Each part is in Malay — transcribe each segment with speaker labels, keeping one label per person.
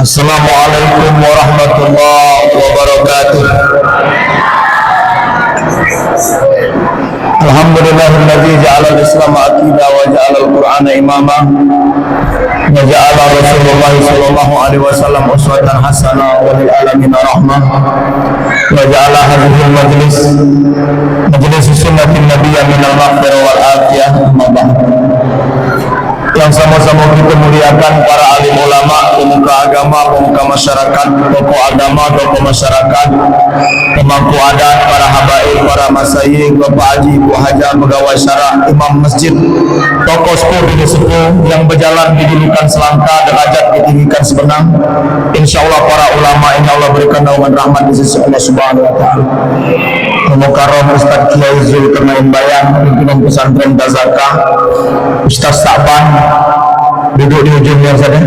Speaker 1: Assalamualaikum warahmatullahi wabarakatuh. Alhamdulillahilladzi ja'ala al-Islam aqidah wa ja'ala al-Qur'ana imama wa ja'ala Rasulullah sallallahu alaihi wasallam uswatan hasanah wa lil alamin rahmah wa ja'ala hadhihi majlis sunnatin nabiyya min al-maghfirah wal afiyah. Yang sama-sama kita muliakan para alim ulama, pemuka agama, pemuka masyarakat, tokoh agama, tokoh masyarakat, pemangku adat, para habaib, para masyayikh, bapak haji, ibu haja, pegawai syara, imam masjid, tokoh sepuh yang berjalan didudukan selangkah, derajat ditinggikan sebenang. Insyaallah para ulama ini Allah berikan naungan rahmat di sisi Allah Subhanahu wa taala. Mukarram Ustaz Kiai Zulkarnain Bayan, pimpinan pesantren Tazakah, Ustaz Sa'ban duduk di ujungnya saja,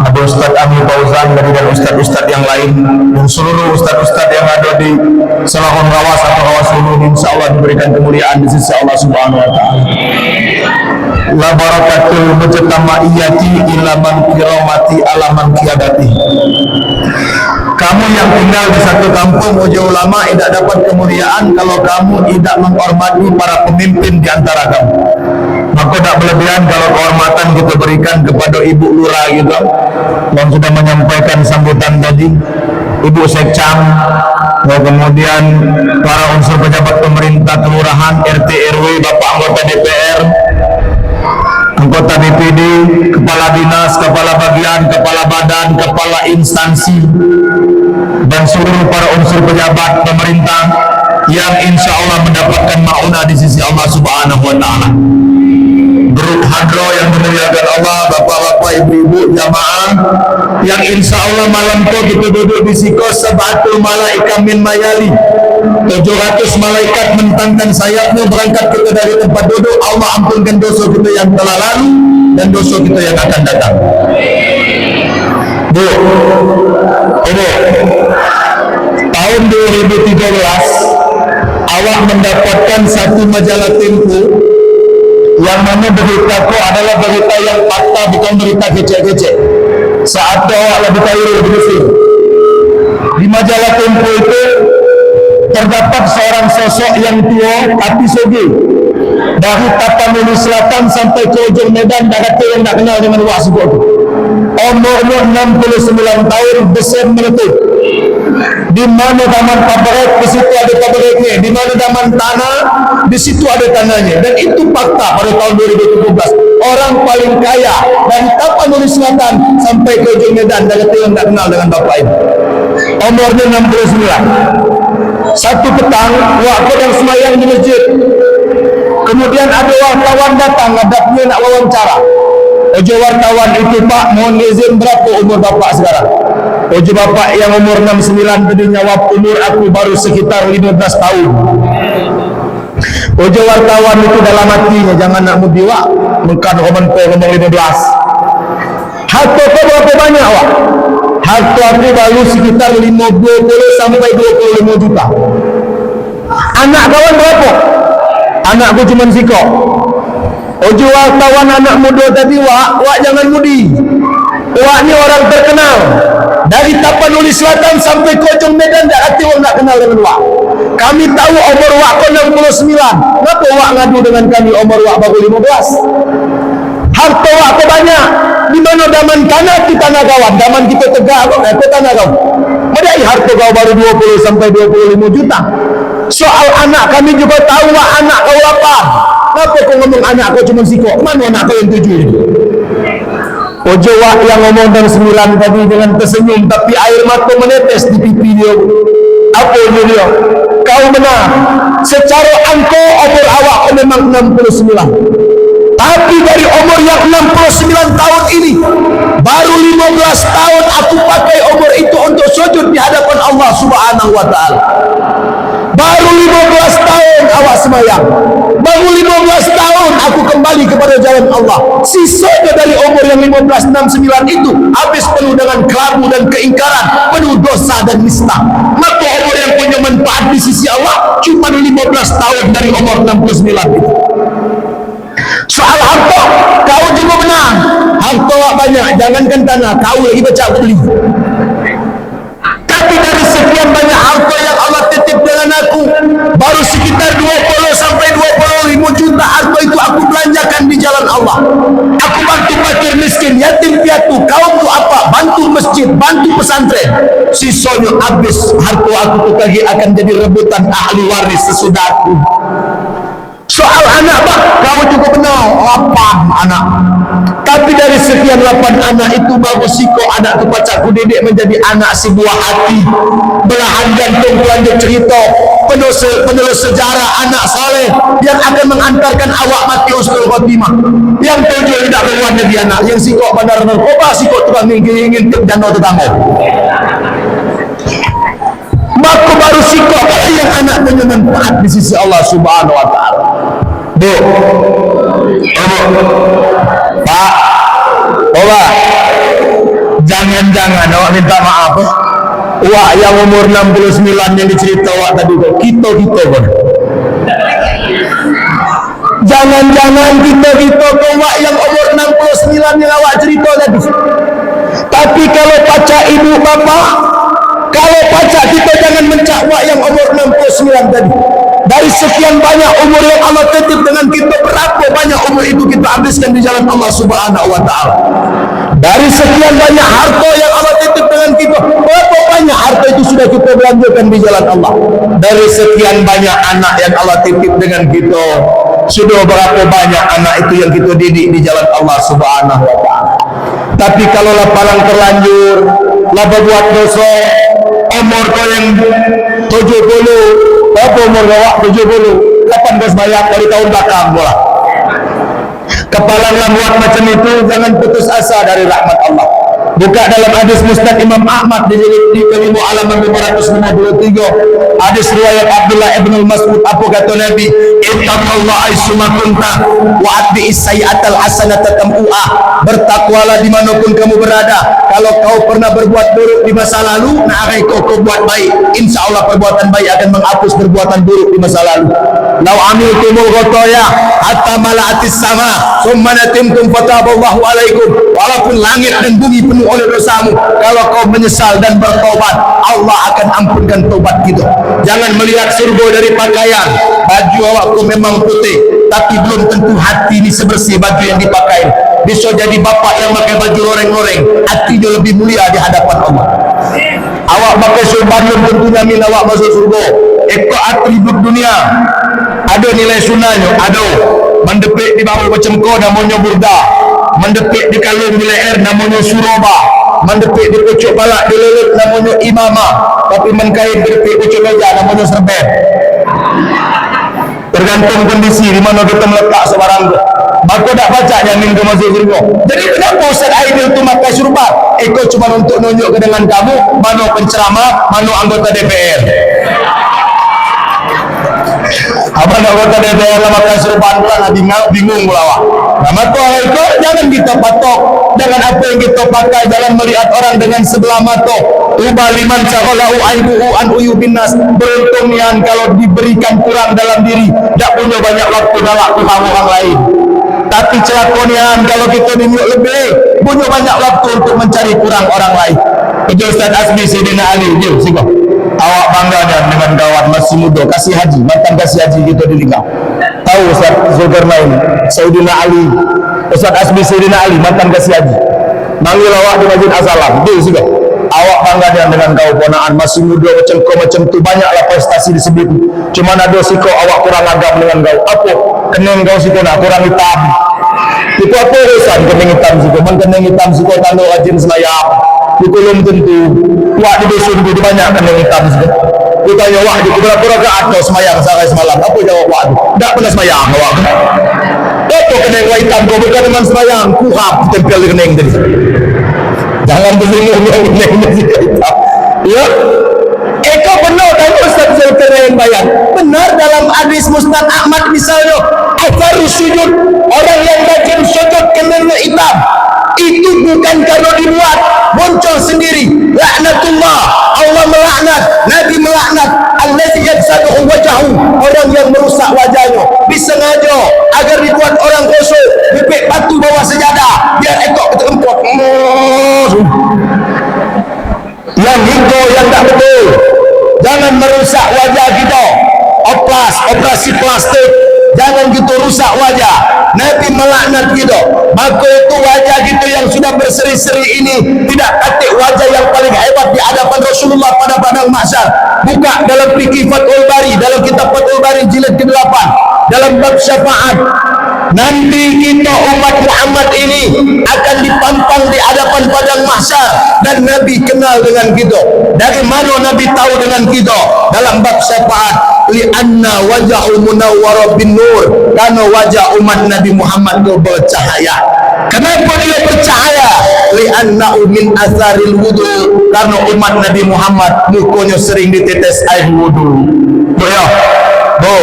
Speaker 1: ada Ustaz Ami Fauzan dan Ustaz-Ustaz yang lain, dan seluruh Ustaz-Ustaz yang ada di Selahun Rawas atau Rawas Ulu, insyaallah diberikan kemuliaan di sisi Allah Subhanahu wa taala. La barakatul mujtamaiyati ila man kiramati ala man qiyadati. Kamu yang tinggal di satu kampung Uji Ulama tidak dapat kemuliaan kalau kamu tidak menghormati para pemimpin di antara kamu. Maka tidak berlebihan kalau kehormatan kita berikan kepada Ibu Lurah gitu, yang sudah menyampaikan sambutan tadi, Ibu Sekcam, kemudian para unsur pejabat pemerintah kelurahan, RT RW, Bapak anggota DPR, anggota DPD, kepala dinas, kepala bagian, kepala badan, kepala instansi, dan seluruh para unsur pejabat pemerintah yang insya Allah mendapatkan maunah di sisi Allah Subhanahu wa taala. Grup hadro yang dimuliakan Allah, bapak-bapak, ibu-ibu, jamaah yang insya Allah malam itu kita duduk di siko sabatul malaika min mayali, 700 malaikat mentangkan sayapnya berangkat kita dari tempat duduk. Allah ampunkan dosa kita yang telah lalu dan dosa kita yang akan datang. Bu, ini tahun 2013 awak mendapatkan satu majalah Tempo yang mana beritaku adalah berita yang fakta, bukan berita kecek-kecek. Saat itu awak lebih tahu begitu. Di majalah Tempo itu terdapat seorang sosok yang tua tapi soge, dari Tapanuli Selatan sampai ke ujung Medan, dah kata yang tak kenal dengan Wak Suku. Umurnya 69 tahun, besar meletup. Di mana taman pabrek, di situ ada pabreknya. Di mana taman tanah, di situ ada tanahnya. Dan itu fakta pada tahun 2017. Orang paling kaya dari Tapanuli Selatan sampai ke ujung Medan, dah kata yang tak kenal dengan bapak ini. Umurnya 69. Satu petang, wak sedang semayang di masjid. Kemudian ada wartawan datang, hadapnya nak wawancara. Ojo wartawan itu, Pak, mohon izin, berapa umur bapak sekarang? Ojo bapak yang umur 69 tadi jawab, umur aku baru sekitar 15 tahun. Ojo wartawan itu dalam hatinya, jangan nak mudi wak, mengkan komentar umur 15. Harta kau berapa banyak wak? Harta aku baru sekitar 20 sampai 25 juta. Anak kawan berapa? Anakku cuma siko. Ojo wartawan anak muda tadi, wak jangan mudi. Wak ni orang terkenal. Dari Tapanuli Selatan sampai ke ujung Medan, tak hati orang nak kenal dengan wak. Kami tahu umur wak kau 69. Kenapa wak ngadu dengan kami umur wak baru 15? Harta wak kau banyak. Di mana daman tanah di tanah kawan, daman kita tegak ke tanah kau. Medai harta kau baru 20 sampai 25 juta. Soal anak kami juga tahu wak anak kau apa. Kenapa kau ngomong anak kau cuma siko? Mana anak kau yang 7 ini? Ojo wak yang ngomong dan 9 tadi dengan tersenyum tapi air mata menetes di pipi dia. Apa dia? Kau benar. Secara angka umur awak memang 69. Tapi dari umur yang 69 tahun ini, baru 15 tahun aku pakai umur itu untuk sujud di hadapan Allah Subhanahu wa taala. Baru 15 tahun awak semayang. Baru 15 tahun aku kembali kepada jalan Allah. Sisanya dari umur yang 15, 69 itu habis penuh dengan kelabu dan keingkaran, penuh dosa dan nista. Maka umur yang punya manfaat di sisi Allah cuma 15 tahun dari umur 69 itu. Soal harta, kau juga benar. Harta banyak, jangankan tanah, kau lagi baca beli. Tapi dari sekian banyak harta yang Allah titip dengan aku, baru sekitar 20 sampai 25 juta harta itu aku belanjakan di jalan Allah. Aku bantu fakir miskin, yatim piatu, kaum tu apa, bantu masjid, bantu pesantren. Sisanya habis harta aku tu lagi akan jadi rebutan ahli waris sesudah aku. Soal anak pak, kamu juga benar 8 anak. Tapi dari sekian 8 anak itu baru siko anak tu pacak ku didik menjadi anak si buah hati. Belahan jantung lanjut cerita penulis sejarah anak soleh yang akan mengantarkan awak mati husnul khotimah. Yang 7 tidak keluar dari anak, yang siko bandar narkoba, siko tukang ingin danau tetangga. Maka baru siko yang anak bermanfaat di sisi Allah Subhanahu wa taala. Bu, Pak, Owa, jangan-jangan awak minta maaf. Wak yang umur 69 yang dicerita wak tadi kok, kita pun. Jangan-jangan kita kok wak yang umur 69 yang awak cerita tadi. Tapi kalau pacak ibu bapak, kalau pacak kita jangan mencak wak yang umur 69 tadi. Dari sekian banyak umur yang Allah titip dengan kita, berapa banyak umur itu kita habiskan di jalan Allah Subhanahu wa taala? Dari sekian banyak harta yang Allah titip dengan kita, berapa banyak harta itu sudah kita belanjakan di jalan Allah? Dari sekian banyak anak yang Allah titip dengan kita, sudah berapa banyak anak itu yang kita didik di jalan Allah Subhanahu wa taala? Tapi kalau laparan terlanjur, lah berbuat dosa, umur kau yang 70, berapa umur awak 70, 18 bayar dari tahun belakang pula. Kepala buat macam itu, jangan putus asa dari rahmat Allah. Buka dalam hadis Musnad Imam Ahmad di kelima halaman 553, hadis riwayat Abdullah ibn Mas'ud, apa kata Nabi, ittaqullaha aitsuma kunta wa atbi'is sayyi'atal hasanata tam'uha. Bertakwalah dimanapun kamu berada. Kalau kau pernah berbuat buruk di masa lalu, nah kau buat baik, insya Allah perbuatan baik akan menghapus perbuatan buruk di masa lalu. Lau amiltumul ghotaya hatta mala'atis sama summa natimtum fataballahu alaikum. Walaupun langit dan bumi penuh oleh dosamu, kalau kau menyesal dan bertobat, Allah akan ampunkan tobat kita. Jangan melihat surga dari pakaian. Baju awakku memang putih, tapi belum tentu hati ini sebersih baju yang dipakai. Bisa jadi bapak yang pakai baju loreng-loreng, hatinya lebih mulia di hadapan Allah. Awak pakai surban belum tentu jamin awak masuk surga. Eko atribut dunia ada nilai sunanya, ada mendepik di bawah macam kau namanya burda, mendepik di kalung di leher namanya suroba, mendepik di pucuk balak di lelut namanya imamah, tapi mengkain mendepik pucuk meja namanya serben. Tergantung kondisi di mana kita meletak sebarang. Maka tak baca yang minggu masuk surga. Jadi kenapa Ustaz Aidil tu pakai surban? Eko cuma untuk nunjuk ke dengan kamu mana penceramah, mana anggota DPR. Abang anggota DPR lah pakai surban pula, bingung pula awak. Nah, maka Eko jangan kita patok, jangan apa yang kita pakai, jangan melihat orang dengan sebelah mata. Ubaliman caholahu aibuhu an uyubin nas. Beruntung yang kalau diberikan kurang dalam diri, tak punya banyak waktu galak utama orang lain. Tapi celakonian kalau kita minyak lebih, punya banyak waktu untuk mencari kurang orang lain. Itu Ustaz Asmi Sayyidina Ali, jom singkong. Awak bangga dengan kawan masih muda, kasih haji, mantan kasih haji kita di Ligau. Tahu Ustaz Zulkarnain, Sayyidina Ali, Ustaz Asmi Sayyidina Ali, mantan kasih haji. Manggil awak di Masjid As-Salam, jom singkong. Awak bangga dengan kau ponaan masih muda macam kau macam tu, banyaklah prestasi disebut. Cuma ada siko awak kurang agam dengan kau. Apa? Kening kau siko nak kurang hitam. Itu apa urusan kening hitam siko? Kening hitam siko tanda rajin semayang. Itu belum tentu. Wak di dusun itu banyak kening hitam siko. Kita tanya wak di berapa rakaat kau semayang sehari semalam? Apa jawab wak tu? Tak pernah semayang awak. Itu kening hitam kau bukan dengan semayang. Kuhap tempel di kening tadi. Jangan bersinggung ya. Eko benar kan Ustaz Zulkarnain bayan. Benar dalam hadis Musnad Ahmad misalnya, atharu sujud, orang yang rajin sujud keningnya hitam, itu bukan karena dibuat, muncul sendiri. Laknatullah, Allah melaknat, Nabi melaknat allazi yafsadu wajhahu, orang yang merusak wajahnya disengaja agar dibuat orang kosong, bibik batu bawah sejadah biar ekor terempot yang tak betul. Jangan merusak wajah kita. Operasi plastik, jangan gitu rusak wajah. Nabi melaknat kita. Maka itu wajah kita yang sudah berseri-seri ini tidak katik wajah yang paling hebat di hadapan Rasulullah pada padang mahsyar. Buka dalam fikih Fathul Bari, dalam kitab Fathul Bari jilid ke-8, dalam bab syafaat. Nanti kita umat Muhammad ini akan dipampang di hadapan padang mahsyar dan Nabi kenal dengan kita. Dari mana Nabi tahu dengan kita? Dalam bab syafaat, li'anna waja'u munawwara bin nur, karena wajah umat Nabi Muhammad itu bercahaya. Kenapa dia bercahaya? Li'anna'u min atharil wudu, karena umat Nabi Muhammad mukanya sering ditetes air wudu. Bu ya, bu,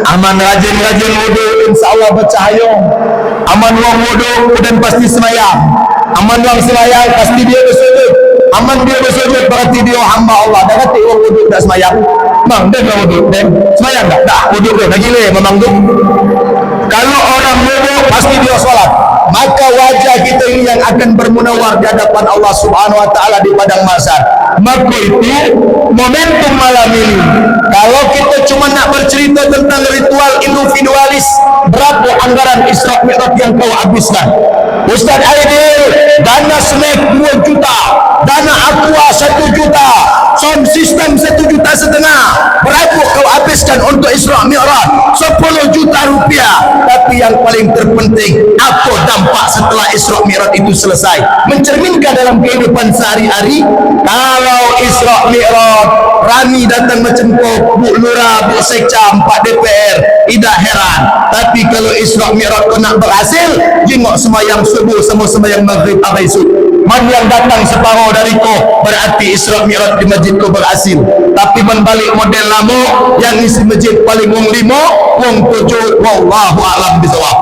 Speaker 1: aman rajin wudu, insyaAllah bercahaya. Aman wang wudu dan pasti semayang. Aman wang semayang pasti dia bersujud. Aman dia bersujud berarti dia hamba Allah. Dah kata orang wudu tak semayang, mang dia wudu dan semayang tak? Dah wudu dia lagi le memang tu. Kalau orang wudu pasti dia solat. Maka wajah kita ini yang akan bermunawar di hadapan Allah Subhanahu wa taala di padang mahsyar. Maka itu momentum malam ini. Kalau kita cuma nak bercerita tentang ritual individualis, berapa anggaran Isra Mi'raj yang kau habiskan? Ustaz Aidil, dana snack 2 juta, dana aqua 1 juta, sound system 1,5 juta. Berapa kau habiskan untuk Isra Mi'raj? 10 juta rupiah. Tapi yang paling terpenting, apa dampak setelah Isra Mi'raj itu selesai? Mencerminkan dalam kehidupan sehari-hari. Kalau Isra Mi'raj Rani datang macam kau, Bu Lura, Bu Sekca, 4 DPR, tidak heran. Tapi kalau Isra Mi'raj kau nak berhasil, jengok semayang subuh sama semayang maghrib abai esok. Man yang datang separuh dari kau, berarti Isra Mi'raj di masjid kau berhasil. Tapi membalik model lama, yang isi masjid paling wong 5, wong 7, wallahu a'lam bisawab.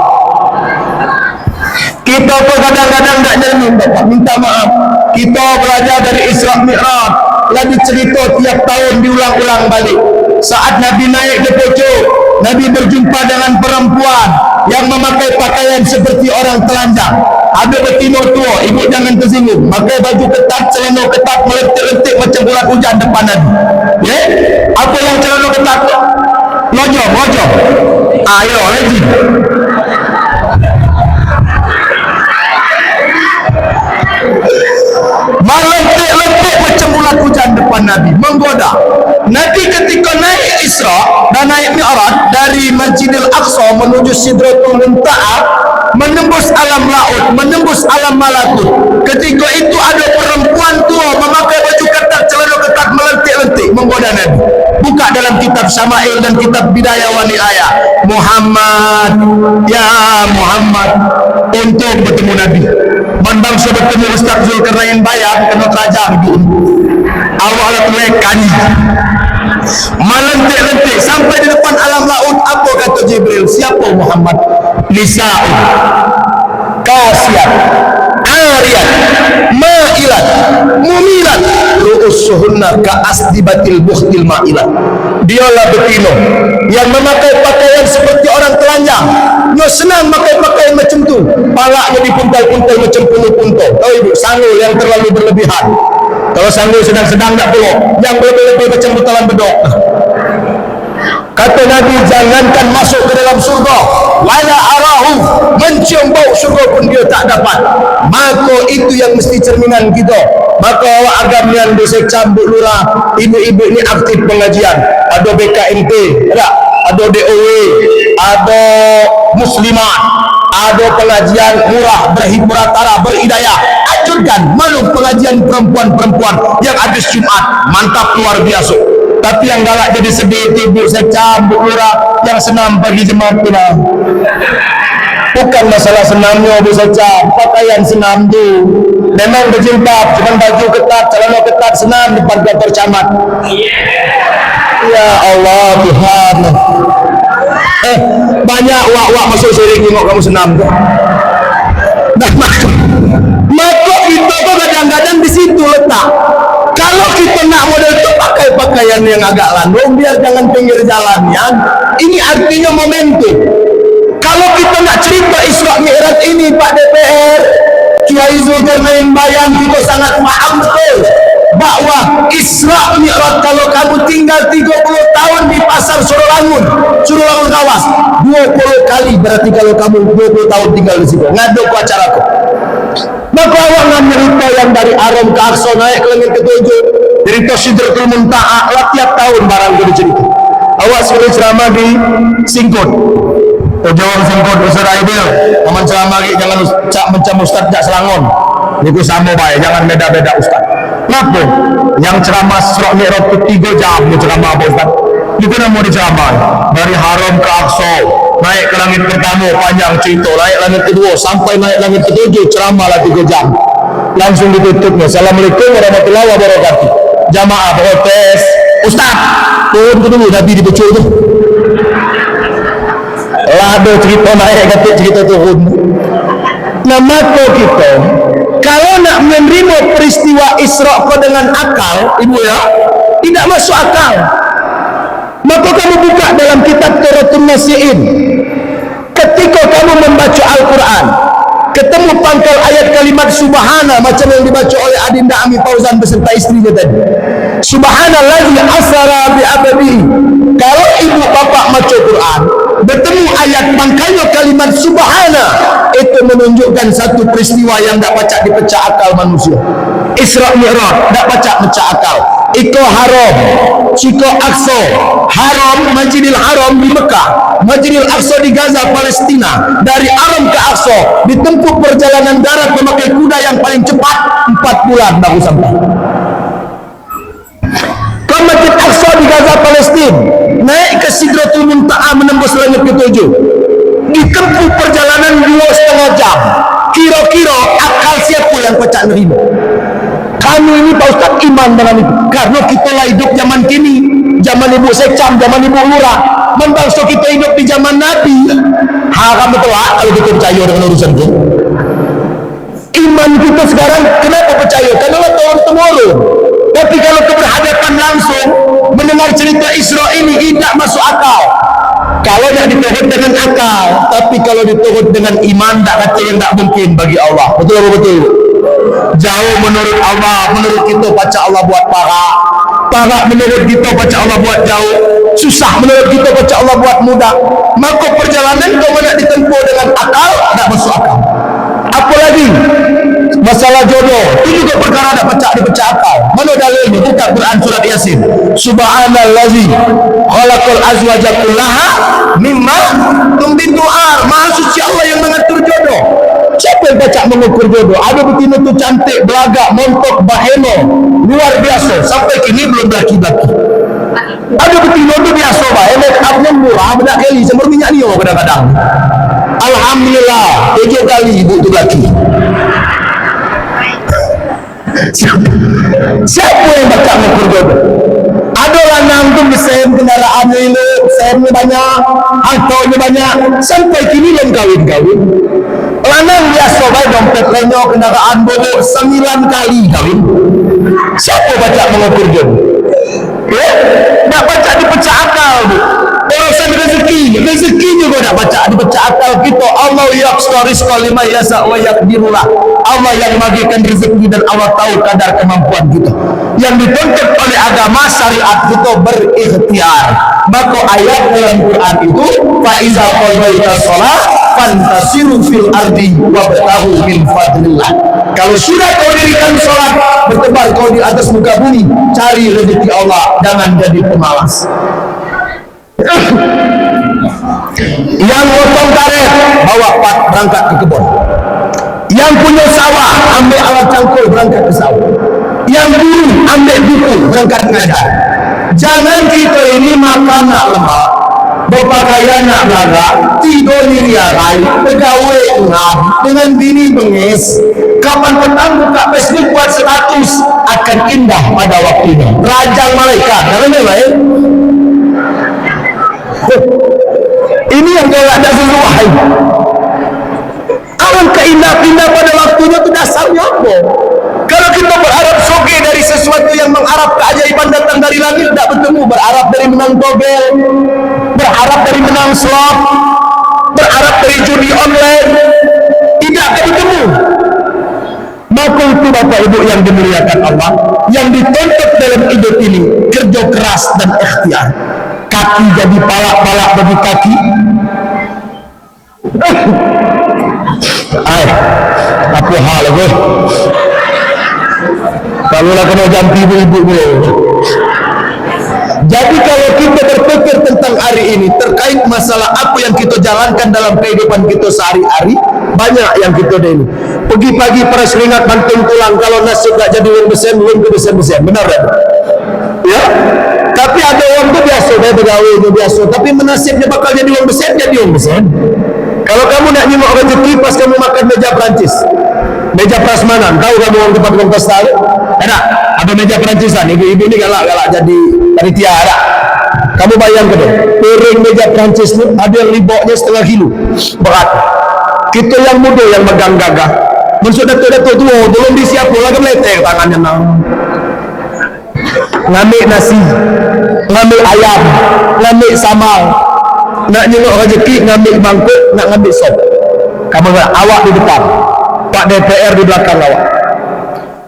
Speaker 1: Kita pun kadang-kadang tak nyanyi, Bapak minta maaf. Kita belajar dari Isra Mi'raj, lagi cerita tiap tahun diulang-ulang balik. Saat Nabi naik ke pucuk, Nabi berjumpa dengan perempuan yang memakai pakaian seperti orang telanjang. Ada betina tua, ibu jangan tersinggung, pakai baju ketat, celana ketat, melentik-lentik macam bulan hujan depan Nabi. Ya? Apa yang celana ketat? Lojong. Ayo lagi. Melentik-lentik macam bulan hujan depan Nabi, menggoda. Nabi ketika naik Isra dan naik Mi'raj dari Masjidil Aqsa menuju Sidratul Muntaha, menembus alam laut, menembus alam malakut. Ketika itu ada perempuan tua memakai baju ketat, celana ketat, melentik-lentik menggoda Nabi. Buka dalam kitab Syama'il dan kitab Bidayah wa Nihayah. Muhammad, ya Muhammad, untuk bertemu Nabi. Bangsa bertemu Ustaz Zulkarnain bayar kena kerajaan dulu. Awal terlekan melentik-lentik sampai di depan alam laut. Apa kata Jibril? Siapa Muhammad? Nisa'un kasiyat ariyat ma'ilat mumilat ru'usuhunna ka'asdibatil bukhtil ma'ilat. Dialah betina yang memakai pakaian seperti orang telanjang. Dia senang pakai pakaian macam tu, palaknya dipuntal-puntal macam puluh puntal. Tahu ibu, sanggul yang terlalu berlebihan. Kalau sanggul sedang-sedang tak perlu, yang berlebih-lebih macam butalan bedok. Kata Nabi, jangankan masuk ke dalam surga, wala arahu, mencium bau surga pun dia tak dapat. Maka itu yang mesti cerminan kita. Maka awak agamian dosa cambuk lurah, ibu-ibu ni aktif pengajian. Ada BKMT, ada DOW, ada muslimat, ada pengajian murah, berhiburatara, beridayah. Anjurkan malu pengajian perempuan-perempuan yang habis Jumat, mantap luar biasa. Tapi yang galak jadi sedih, ibu saya cambuk lurah, yang senam pagi jemaat pula. Bukan masalah senamnya Bu Saca, pakaian senam tu memang berjilbab, cuma baju ketat, celana ketat, senam depan kantor camat. Ya Allah Tuhan. Banyak wak-wak masuk syirik tengok kamu senam tu. Maka kita tu kadang-kadang di situ letak. Kalau kita nak model tu pakai pakaian yang agak landung, biar jangan pinggir jalannya. Ini artinya momentum. Kalau kita nak cerita Isra Mi'raj ini Pak DPR,
Speaker 2: Kiai Zulkarnain Bayan kita sangat paham betul bahwa Isra Mi'raj kalau kamu tinggal 30 tahun di pasar Surulangun Kawas 20 kali, berarti kalau kamu 20 tahun tinggal di situ ngadu ke acaraku. Maka awak cerita yang dari Aram ke Aqsa naik ke langit ketujuh, cerita Sidratul Muntaha lah tiap tahun barang itu dicerita. Awak sekali ceramah di Singkut, Jawab Singkut Ustaz Aidil, aman ceramah lagi jangan macam Ustaz Jak Selangor. Itu sama baik, jangan beda-beda Ustaz. Kenapa? Yang ceramah Isra Mi'raj itu 3 jam dia ceramah apa Ustaz? Itu nama dia ceramah dari Haram ke Aqsa, naik ke langit pertama panjang cerita, naik langit kedua sampai naik langit ketujuh ceramah lah 3 jam. Langsung ditutupnya. Assalamualaikum warahmatullahi wabarakatuh. Jamaah protes, Ustaz turun ke dulu Nabi dibaca tu. Lah ada cerita naik kata cerita turun. Nama kita kalau nak menerima peristiwa Isra dengan akal, ibu ya, tidak masuk akal. Maka kamu buka dalam kitab Turatul Nasi'in. Ketika kamu membaca Al-Quran, ketemu pangkal ayat kalimat Subhana macam yang dibaca oleh Adinda Ami Fauzan beserta istrinya tadi. Subhanallazi asra bi abdihi. Kalau ibu bapak baca Quran, bertemu ayat pangkalnya kalimat Subhana, itu menunjukkan satu peristiwa yang tak pacak dipecah akal manusia. Isra Mi'raj tak pacak pecah akal. Iko Haram, Ciko Aqsa, Haram, Masjidil Haram di Mekah, Masjidil Aqsa di Gaza, Palestina. Dari Haram ke Aqsa ditempuh perjalanan darat memakai kuda yang paling cepat 4 bulan baru sampai. Ke Masjid Aqsa di Gaza, Palestina, naik ke Sidratul Muntaha menembus langit ketujuh, ditempuh perjalanan 2,5 jam. Kira-kira akal siapa yang pecah nerima? Kami ini Pak Ustaz iman dengan itu, karena kita lah hidup zaman kini, zaman ibu Sekcam, zaman ibu Lurah. Membangsa kita hidup di zaman Nabi, haram betul lah kalau kita percaya dengan urusan itu. Iman kita sekarang kenapa percaya? Karena Allah turun temurun. Tapi kalau keberhadapan langsung mendengar cerita Isra ini tidak masuk akal. Kalau tidak diturut dengan akal, tapi kalau diturut dengan iman, tak kata yang tak mungkin bagi Allah. Betul apa betul? Jauh menurut Allah, menurut kita baca Allah buat parah menurut kita baca Allah buat jauh, susah menurut kita baca Allah buat mudah. Maka perjalanan kau nak ditempuh dengan akal, tak masuk akal. Apalagi masalah jodoh, itu juga perkara tak dipecah akal. Mana dalilnya? Buka Quran surat Yasin. Subhanallazi khalaqal azwaja kullaha mimma tumbitu ar. Maha suci Allah yang mengatur jodoh. Siapa yang baca mengukur jodoh? Ada betina tu cantik, belagak, montok, baheno, luar biasa. Sampai kini belum laki-laki. Ada betina tu biasa, baheno, upnya murah, benak kali, semur minyak ni kadang-kadang. Alhamdulillah, 7 kali ibu tu laki. Siapa yang baca mengukur jodoh? Ada lanang tu besem kendaraannya ini, besemnya banyak, hartanya banyak, sampai kini belum kahwin-kahwin. Lanang biasa baik dompet lenyo kendaraan bodoh 9 kali kahwin. Siapa baca mengukur jodoh? Tak baca dipecah akal bu. Urusan rezeki juga tak baca dipecah akal kita. Allah yaqtaris qalima yasa wa yaqdirullah. Allah yang bagikan rezeki dan Allah tahu kadar kemampuan kita. Yang dituntut oleh agama syariat kita berikhtiar. Maka ayat dalam Quran itu fa iza qadaita shalah fantasiru fil ardi wabtaghu min fadlillah. Kalau sudah kau dirikan sholat, bertebar kau di atas muka bumi, cari rezeki Allah, jangan jadi pemalas. Yang potong karet, bawa pat berangkat ke kebun. Yang punya sawah, ambil alat cangkul berangkat ke sawah. Yang guru, ambil buku berangkat ngajar. Jangan kita ini makan nak lemak, berpakaian nak belagak, tidur di riarai, pegawai ngam, dengan bini bengis. Kapan petang buka Facebook buat status, akan indah pada waktunya. Rajang malaikat, jangan lain. Ini yang kalau ada sesuai. Alangkah indah-indah pada waktunya itu dasarnya apa? Kalau kita berharap soge dari sesuatu yang mengharap keajaiban datang dari langit, tidak bertemu. Berharap dari menang togel, berharap dari menang slot, berharap dari judi online, tidak bertemu. Maka itu Bapak Ibu yang dimuliakan Allah, yang dituntut dalam hidup ini kerja keras dan ikhtiar. Kaki jadi palak-palak bagi kaki. Apa hal aku? Kalau nak kena jampi ibu-ibu boleh. Jadi kalau kita berpikir tentang hari ini terkait masalah apa yang kita jalankan dalam kehidupan kita sehari-hari, banyak yang kita ada ini. Pergi pagi para seringat banting tulang, kalau nasib tak jadi orang besen, orang ke besen-besen. Benar tak? Ya? Tapi ada orang tu biasa, dia bergaul tu biasa. Tapi menasibnya bakal jadi orang besen, jadi orang besen. Kalau kamu nak nyemuk rezeki pas kamu makan meja Perancis, meja prasmanan, tahu kamu orang tempat orang pesta tu? Ada? Ada meja Perancisan, ibu-ibu ni galak-galak jadi panitia ada. Kamu bayang ke tu? Piring meja Perancis ni ada yang riboknya setengah kilo berat. Kita yang muda yang megang gagah, maksud datuk-datuk tua belum disiap pula ke meletek tangannya nang. Ngambil nasi, ngambil ayam, ngambil samal, nak nyengok rezeki ngambil mangkuk, nak ngambil sop. Kamu awak di depan, Pak DPR di belakang awak.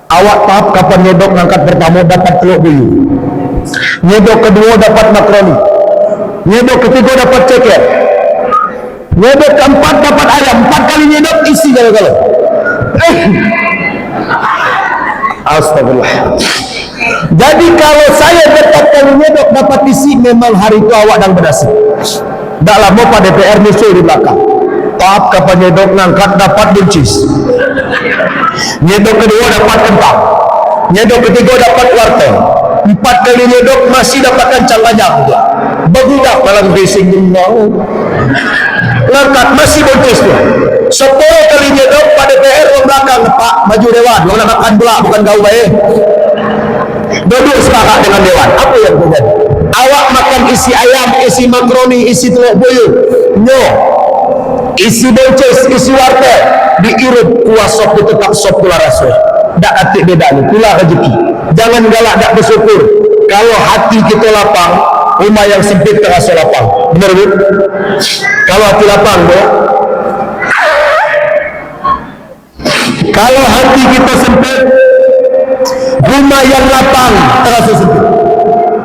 Speaker 2: Awak tahap kapan nyedok ngangkat pertama dapat telur bulu, nyedok kedua dapat makaroni, nyedok ketiga dapat ceker, nyedok keempat dapat ayam. 4 kali nyedok isi kalau-kalau. Astagfirullah. Jadi kalau saya dapat kali nyedok dapat isi, memang hari itu awak dan bernasib. Tak lama Pak DPR musuh di belakang. Tahap kapan nyedok ngangkat dapat buncis, nyedok kedua dapat kentang, nyedok ketiga dapat wortel, 4 kali nyedok masih dapatkan cangkanyang juga. Begudak dalam bising mau ngangkat masih buncis tu. 10 kali nyedok Pak DPR orang belakang, Pak maju dewan, orang nak makan pula bukan gaul baik. Duduk sepakat dengan dewan. Apa yang terjadi? Awak makan isi ayam, isi makaroni, isi telur buyuk, isi buncis, isi wortel, diirup kuah sop itu tetap sop pula rasa. Tak atik beda ni, pula rezeki. Jangan galak tak bersyukur. Kalau hati kita lapang, rumah yang sempit terasa lapang. Benar tak? Kalau hati lapang tu, kalau hati kita sempit, rumah yang lapang terasa sempit.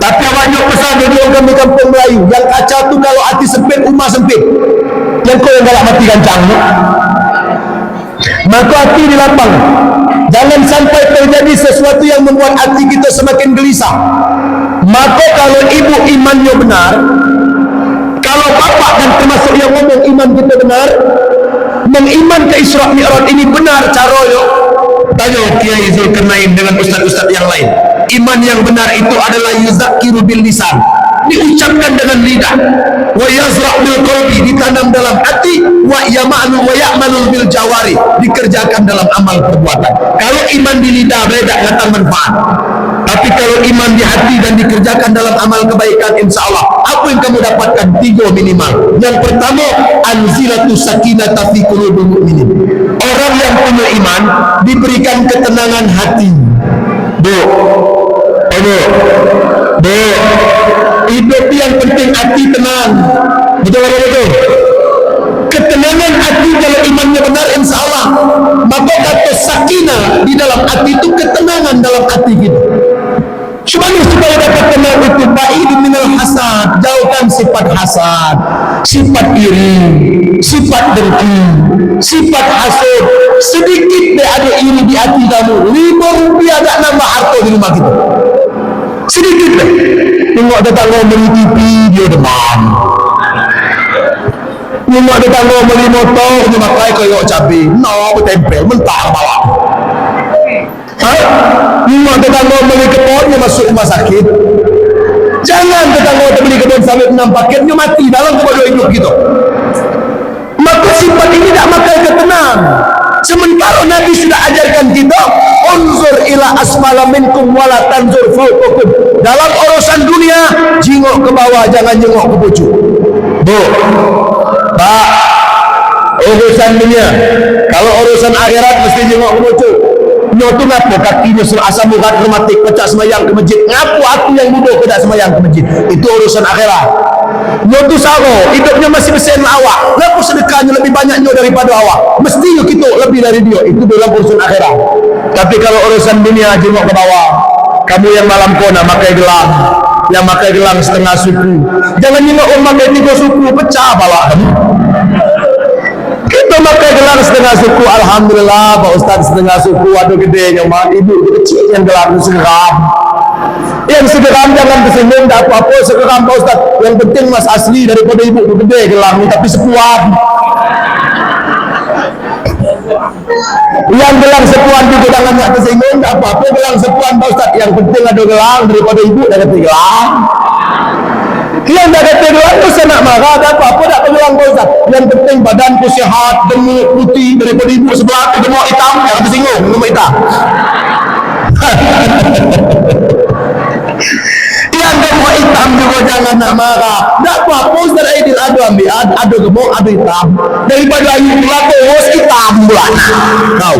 Speaker 2: Tapi awak nyok pesan jadi orang di kampung Melayu, yang kacau tu kalau hati sempit, rumah sempit. Yang kau yang galak mati gancang tu, maka hati dilapang. Jangan sampai terjadi sesuatu yang membuat hati kita semakin gelisah. Maka kalau ibu imannya benar, kalau bapak dan termasuk yang ngomong iman kita benar, mengiman ke Isra Mi'raj ini benar caranya. Tanya Kiai Zulkarnain dengan ustaz-ustaz yang lain. Iman yang benar itu adalah yuzakiru bil lisan, diucapkan dengan lidah, wa yazra' bil qalbi, ditanam dalam hati, wa ya'malu bil jawari, dikerjakan dalam amal perbuatan. Kalau iman di lidah beda datang manfaat. Tapi kalau iman di hati dan dikerjakan dalam amal kebaikan, insya Allah apa yang kamu dapatkan 3 minimal. Yang pertama, anzilatu sakinata fi qulubil mu'minin. Orang yang punya iman diberikan ketenangan hati. Hidup yang penting hati tenang. Betul-betul. Ketenangan hati kalau imannya benar, insya Allah. Maka kata sakinah di dalam hati itu ketenangan dalam hati kita. Supaya dapat tenang itu, ba'idun minal hasad, jauhkan sifat hasad, sifat iri, sifat dengki, sifat hasud. Sedikit deh ada iri di hati kamu, Rp5 tak nambah harta di rumah kita. Sedikit deh. Tengok tetangga beli TV, dia demam. Tengok tetangga beli motor, dia pakai kayak cabai, bertempel, mentah bawah. Tengok tetangga beli kebun, dia masuk rumah sakit. Jangan tetangga beli kebun sampai 6 paket, dia mati dalam kebodohan hidup kita. Maka sifat ini tak makan ketenang. Sementara Nabi sudah ajarkan kita, unzur ila asfala minkum wala tanzur fawqakum. Dalam urusan dunia, jingok ke bawah, jangan jengok ke pucuk. Pak, urusan dunia. Kalau urusan akhirat mesti jengok ke pucuk. Nyotu ngapu kakinya suruh asam urat rematik, pecah semayang ke masjid. Ngapu aku yang bodoh tidak semayang ke masjid. Itu urusan akhirat. Nyotu saro, hidupnya masih besen awak. Ngapu sedekahnya lebih banyaknya daripada awak. Mestinya kita lebih dari dia. Itu dalam urusan akhirat. Tapi kalau urusan dunia jengok ke bawah. Kamu yang malam kona pakai gelang, yang pakai gelang setengah suku. Jangan jengok orang pakai 3 suku, pecah bala kamu. Kita pakai gelang setengah suku, alhamdulillah Pak Ustaz setengah suku, aduh gedenya mah, ibu kecil yang gelang segeram. Yang segeram jangan tersinggung, tak apa-apa segeram Pak Ustaz. Yang penting mas asli daripada ibu gede gelang, tapi sepuan. Yang gelang sepuan juga jangan tak tersinggung, tak apa-apa gelang sepuan Pak Ustaz. Yang penting ada gelang daripada ibu dah kata gelang. Yang dah kata gelang tu saya nak marah, tak apa-apa tak gelang Pak Ustaz. Yang penting badanku sihat, gemuk putih daripada ibu sebelah, gemuk hitam, yang tersinggung, gemuk hitam. Yang gemuk hitam juga jangan nak marah. Tak apa-apa Ustaz Aidil, ada ambil, ada gemuk, ada hitam. Daripada ayu pula terus hitam pula. Kau.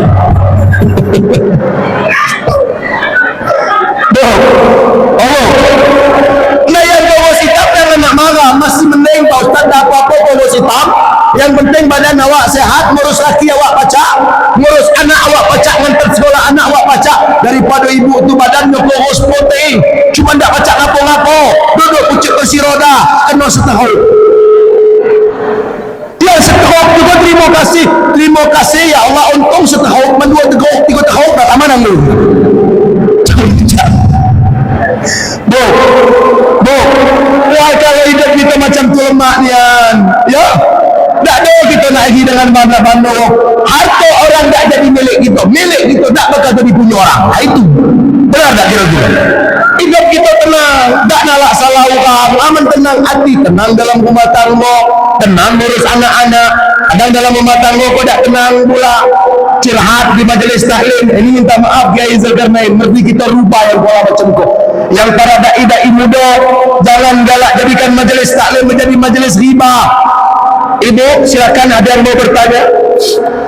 Speaker 2: Nah yang terus hitam jangan nak marah. Masih mending Pak Ustaz, tak apa-apa terus hitam. Yang penting badan awak sehat, ngurus laki awak pacak, ngurus anak awak pacak, ngantar sekolah anak awak pacak, daripada ibu tu badannya kurus putih cuma tak pacak ngapo-ngapo, duduk pucuk kursi roda, kena setahun. Yang setahun juga terima kasih ya Allah, untung setahun, mendua teguk 3 tahun tak taman lu. Wah kalau hidup kita macam tu lemak nian, ya. Tak ada kita nak pergi dengan mana-mana. Harta orang tak jadi milik kita tak bakal jadi punya orang. Itu benar tak kira-kira? Hidup kita tenang, tak nak salah orang, aman tenang hati, tenang dalam rumah tangga, tenang urus anak-anak. Kadang dalam rumah tangga kau tak tenang pula, curhat di majlis taklim. Ini minta maaf Kiai Zulkarnain, mesti kita rubah yang pola macam kau. Yang para dai-dai muda, jangan galak jadikan majlis taklim menjadi majlis riba. Ibu silakan, ada yang mau bertanya.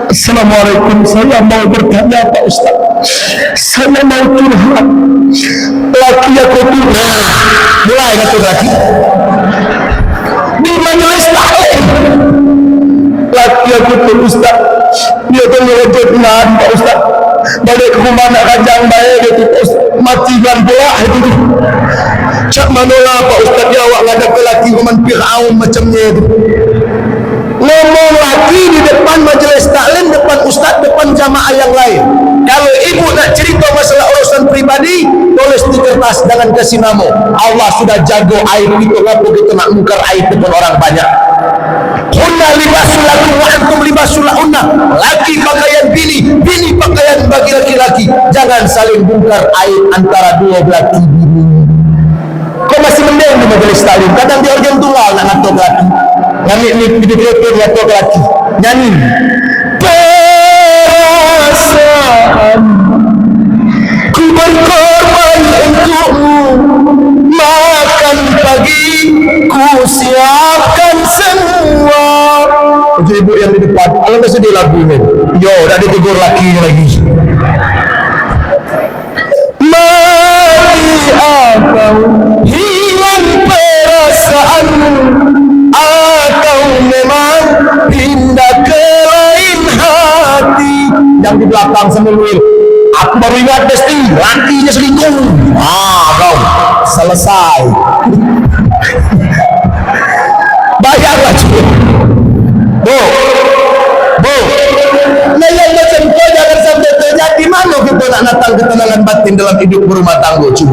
Speaker 2: Assalamualaikum, saya mau bertanya Pak Ustaz. Saya mau curhat. Laki aku tu mulai ngatur laki di majelis taklim. Laki aku tu Ustaz, dia tu merejut nan Pak Ustaz. Balik ke rumah nak rajang baik dia tu Pak Ustaz. Matikan pula itu tu. Cak manolah Pak Ustaz, dia awak ngadap ke laki kuman Fir'aun macamnya tu. Ngomong lagi di depan majelis taklim, depan ustaz, depan jamaah yang lain. Kalau ibu nak cerita masalah urusan pribadi, tulis di kertas, jangan kasih nama. Allah sudah jago aib itu, ngapa kita nak mungkar aib depan orang banyak. Hunna libasul lakum wa antum libasul lahunna. Laki pakaian bini, bini pakaian bagi laki-laki. Jangan saling bongkar aib antara dua belah bini. Kau masih mending di majelis taklim. Kadang dia orang tunggal nak ngatur laki. Nyanyi ni video-video ngatur laki. Nyanyi. Perasaan ku berkorban untukmu, makan pagi ku siapkan semua. Itu ibu yang di depan, alangkah sedih lagunya. Yo, dah ditegur laki lagi. Mari abang hilang perasaanmu, atau memang pindah ke lain hati. Yang di belakang sambil wil, aku baru ingat pasti lakinya selingkuh. Kau selesai. Bayarlah cuy. Bu, nah yang macam kau jangan sampai terjadi. Mana kita nak natang ketenangan batin dalam hidup berumah tangga cuy.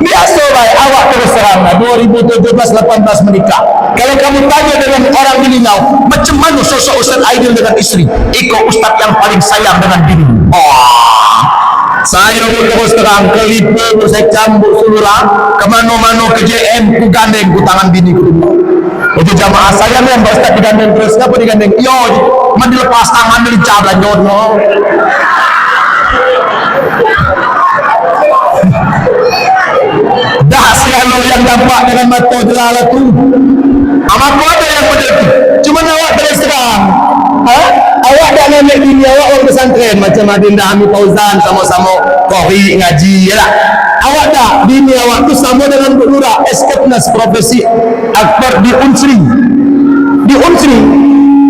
Speaker 2: Biasa baik, awak terus terang 2017-18 menikah. Kalau kamu tanya dengan orang Minangkau, macam mana sosok Ustaz Aidil dengan istri? Iko Ustaz yang paling sayang dengan bini. Saya pun terus terang, kelipu saya cambuk seluruh, kemana-mana ke JM ku gandeng ku tangan bini ku rumah. Itu jamaah saya ni yang Ustaz digandeng terus. Kenapa digandeng? Yo, mandi lepas tangan dilicap lah nyono. Dah sekali yang nampak dengan mata jelala tu. Amat kuat ada yang benar tu. Cuma awak terus terang. Awak dah ngambil bini awak orang pesantren macam Adinda Hamid Fauzan, sama-sama qori ngaji ya lah. Awak dah bini awak tu sama dengan Bu Nura, Eskepnas Profesi Akbar di Unsri. Di Unsri.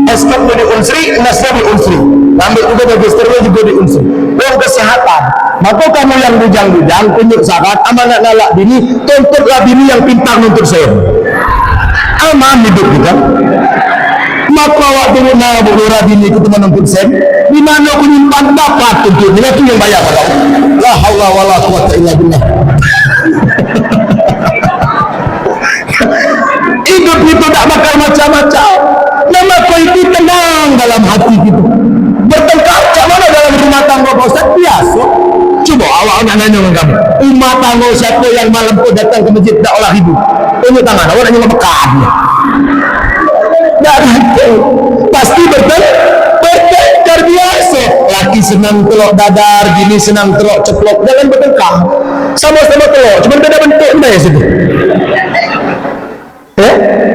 Speaker 2: Eskepnas di Unsri, Nasra di Unsri. ambil juga magisternya juga di unsur. Yang kesehatan, maka kamu yang bujang-bujang tunjuk zakat, amanat nalak bini, tuntutlah bini yang pintar nuntut saya. Aman hidup kita. Maka waktu nak berdoa bini itu menuntut sen, di mana aku nyimpan dapat tuntutnya itu yang bayar kau. La haula wala quwwata illa billah. Hidup itu tak bakal macam-macam. Nama kau itu tenang dalam hati kita. Bertengkar macam mana dalam rumah tangga Pak Ustaz? Biasa. Coba awak nak nanya dengan kamu. Rumah tangga siapa yang malam pun datang ke masjid tak olah hidup? Tunjuk tangan. Awak nak nanya Mekah. Tak ada. Pasti bertengkar biasa. Laki senang telok dadar, bini senang telok ceplok. Jangan bertengkar. Sama-sama telok. Cuma beda bentuk benda situ.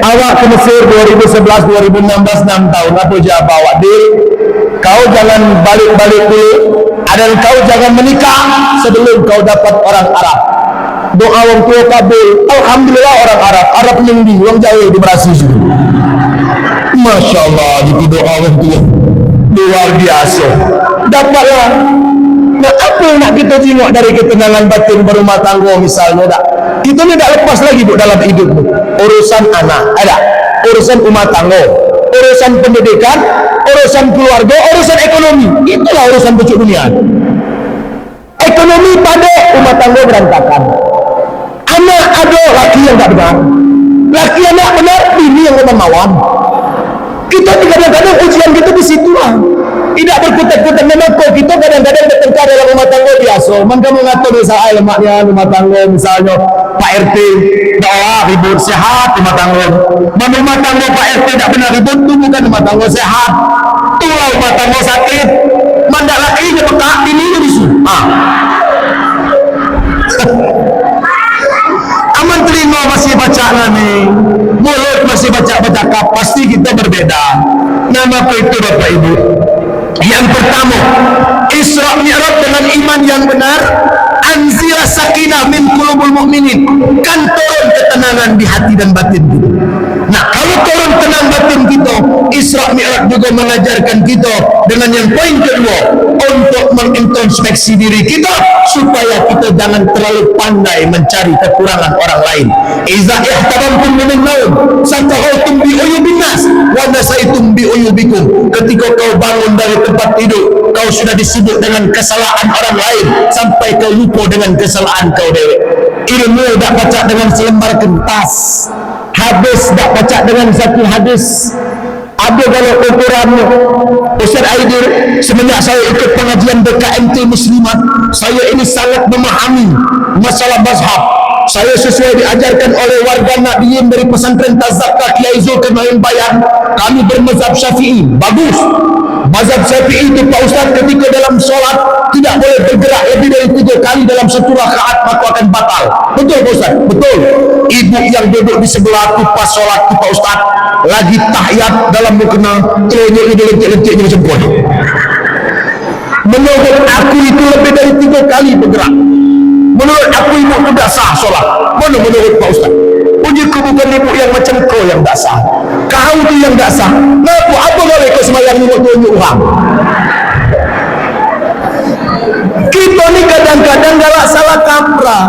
Speaker 2: Awak ke Mesir 2011, 2016, 6 tahun. Apa jawab awak? Deal. Kau jangan balik-balik dulu. Dan kau jangan menikah sebelum kau dapat orang Arab. Doa orang tua kabul. Alhamdulillah orang Arab. Arab tinggi, orang jauh di Brazil. Masya Allah, di doa orang tua luar biasa. Dapatlah. Nah, apa yang nak kita tengok dari ketenangan batin berumah tangga misalnya tak? Kita ni tak lepas lagi bu dalam hidup bu. Urusan anak, ada. Urusan rumah tangga, urusan pendidikan, urusan keluarga, urusan ekonomi. Itulah urusan pucuk dunia. Ekonomi pada rumah tangga berantakan. Anak ada laki yang tak benar. Laki anak benar, bini yang memawan. Kita kadang-kadang ujian kita di situ lah. Tidak berkutat-kutat memang kok kita kadang-kadang bertengkar dalam rumah tangga biasa. Maka mengatur misalnya lemaknya rumah tangga misalnya Pak RT doa ribut sehat rumah tangga. Rumah tangga Pak RT tak benar ribut tu bukan rumah tangga sehat. Itulah rumah tangga sakit. Mandak laki dia pekak bini dia bisu. Aman telinga masih baca ni, mulut masih baca kap, pasti kita berbeda. Nama apa itu Bapak Ibu? Yang pertama, Isra Mi'raj dengan iman yang benar, anzila sakinah min qulubul mu'minin, kan turun ketenangan di hati dan batin kita. Nah, kalau turun tenang batin kita, Isra Mi'raj juga mengajarkan kita dengan yang poin kedua, untuk mengintrospeksi diri kita supaya kita jangan terlalu pandai mencari kekurangan orang lain. Iza ihtabamtum min an-nawm satahawtum bi uyubin nas wa nasaitum bi uyubikum. Ketika kau bangun dari tempat tidur, kau sudah disibuk dengan kesalahan orang lain sampai kau lupa dengan kesalahan kau dewe. Ilmu dak baca dengan selembar kertas, hadis dak baca dengan satu hadis. Ada kalau ukurannya. Ustaz Aidil, semenjak saya ikut pengajian BKMT Muslimat, saya ini sangat memahami masalah mazhab. Saya sesuai diajarkan oleh warga Nahdien dari pesantren Tazakka Kiai Zulkarnain Bayan, kami bermazhab Syafi'i. Bagus. Mazhab Syafi'i itu Pak Ustaz ketika dalam solat tidak boleh bergerak lebih dari 3 kali dalam satu rakaat, maka akan batal. Betul Pak Ustaz? Betul. Ibu yang duduk di sebelah tu pas solat tu Pak Ustaz lagi tahiyat dalam mukena telunjuk dia lentik-lentiknya macam pun. Menurut aku itu lebih dari 3 kali bergerak. Menurut aku ibu itu tak sah solat. Mana menurut Pak Ustaz? Puji ku bukan ibu yang macam kau yang tak sah. Kau tu yang tak sah. Kenapa? Apa boleh kau semayang ni waktu tunjuk orang? Kita ni kadang-kadang galak salah kaprah.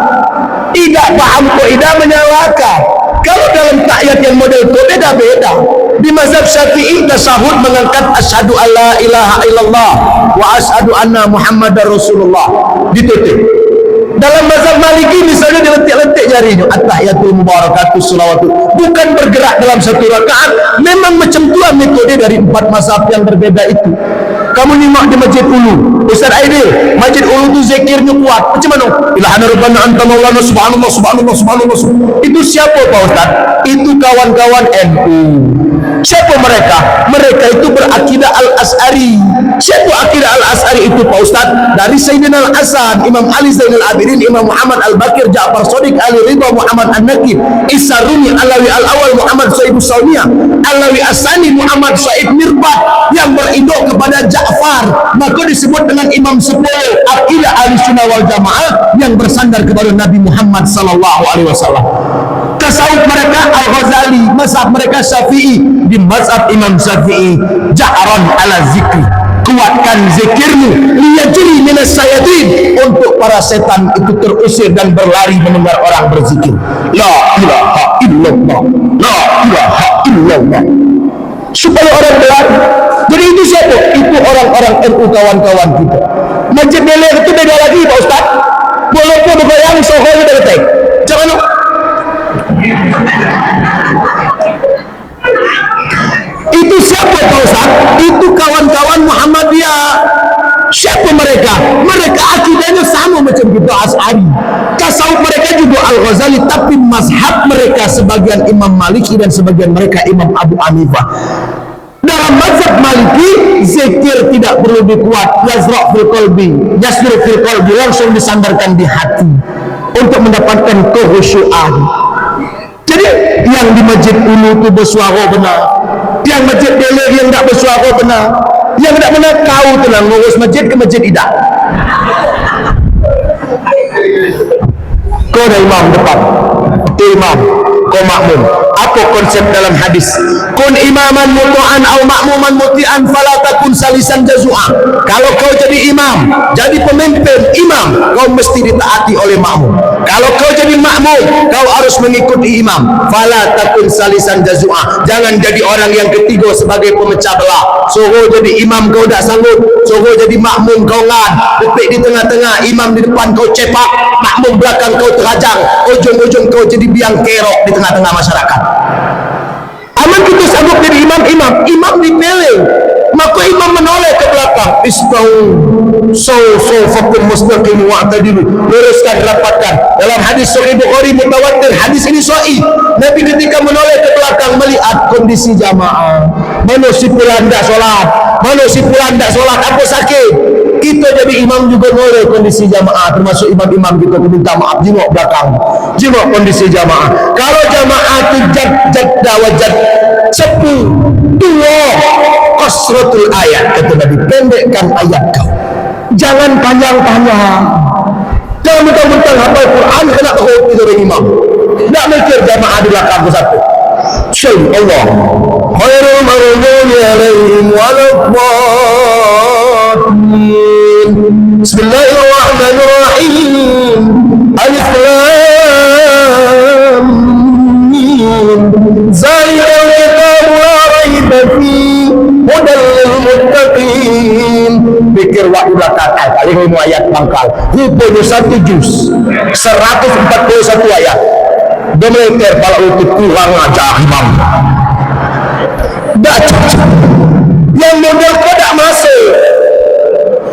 Speaker 2: Tidak paham kok, tidak menyalahkan. Kalau dalam takyat yang model itu beda-beda. Di mazhab Syafi'i tasahud mengangkat asyhadu alla ilaha illallah wa asyhadu anna Muhammadar Rasulullah. Ditutup. Dalam mazhab Maliki misalnya dilentik-lentik jarinya, at-tahiyatul mubarakatus sholawatu, bukan bergerak dalam satu rakaat. Memang macam tu metode dari 4 mazhab yang berbeda itu. Kamu nyimak di Masjid Ulu, Ustaz Aidil, Masjid Ulu tu zikirnya kuat. Macam mana? Ilahana rabbana anta maulana subhanallah subhanallah subhanallah. Itu siapa Pak Ustaz? Itu kawan-kawan NU. Siapa mereka? Mereka itu berakidah Al-As'ari. Siapa akidah Al-As'ari itu Pak Ustaz? Dari Sayyidina Al-Hasan, Imam Ali Zainal Abidin, Imam Muhammad Al-Bakir, Ja'far Shadiq, Ali Ridha, Muhammad An-Naqib, Isa Rumi, Alawi Al-Awal, Muhammad Sa'ibu Sauniyah, Alawi Asani, Muhammad Sa'id Mirbat, yang beridok kepada Ja'far, maka disebut dengan Imam 10. Akidah Ahlussunnah wal Jamaah yang bersandar kepada Nabi Muhammad sallallahu alaihi wasallam. Tasawuf mereka Al-Ghazali, mazhab mereka Syafi'i. Di mazhab Imam Syafi'i, ja'ran ala zikri, kuatkan zikirmu, liyajri minas sayadin, untuk para setan itu terusir dan berlari mendengar orang berzikir. La ilaha illallah, la ilaha illallah, supaya orang berlari. Jadi itu siapa? Itu orang-orang NU, kawan-kawan kita. Masjid Beler itu beda lagi Pak Ustaz. Walaupun bergoyang sohonya dari tek. Jangan lupa. Itu siapa Pak Ustaz? Itu kawan-kawan Muhammadiyah. Siapa mereka? Mereka akidahnya sama macam kita Asy'ari. Tasawuf mereka juga Al-Ghazali, tapi mazhab mereka sebagian Imam Maliki dan sebagian mereka Imam Abu Hanifah. Dalam mazhab Maliki, zikir tidak perlu dikuat, yazra' fil qalbi, yasru fil qalbi, langsung disandarkan di hati untuk mendapatkan kehusyuan. Jadi yang di Masjid Ulu itu bersuara benar, yang Masjid Beler yang tak bersuara benar, yang tak benar kau tenang ngurus masjid ke masjid tidak. Kau ada imam depan, itu imam, kau makmum. Apa konsep dalam hadis? Kun imaman mutu'an au makmuman muti'an fala takun salisan jazua. Kalau kau jadi imam, jadi pemimpin imam, kau mesti ditaati oleh makmum. Kalau kau jadi makmum, kau harus mengikuti imam. Fala takun salisan jazua. Jangan jadi orang yang ketiga sebagai pemecah belah. Suruh jadi imam kau tak sanggup, suruh jadi makmum kau ngad, detik di tengah-tengah, imam di depan kau cepak, makmum belakang kau terajang, ujung-ujung kau jadi biang kerok di tengah-tengah masyarakat. Aman kita sanggup jadi imam dipilih, maka imam menoleh ke belakang. Fakum mustaqim wa'tadilu, luruskan, rapatkan. Dalam hadis Sahih Bukhari mutawatir, hadis ini sahih. Nabi ketika menoleh ke belakang melihat kondisi jamaah, mana si fulan tak solat, mana si fulan tak solat, apa sakit. Kita jadi imam juga boleh kondisi jamaah, termasuk imam-imam kita minta maaf, jengok belakang, jengok kondisi jamaah. Kalau jamaah itu jadda wajad sepuh dua qasratul ayat, kata Nabi, pendekkan ayat kau, jangan panjang-panjang. Jangan mentang-mentang hafal Quran kena tahu kita dari imam, nak mikir jamaah di belakang satu. Syai Allah khairul maghdubi alaihim waladdallin. Bismillahirrahmanirrahim. Alif lam mim. Zalikal kitabu la raiba fihi hudal lil muttaqin. Pikir waktu belakang kali ini ayat pangkal. Rupanya satu juz 141 ayat. Demeter kalau itu kurang ajar imam. Tak cocok. Yang model kau tak masuk.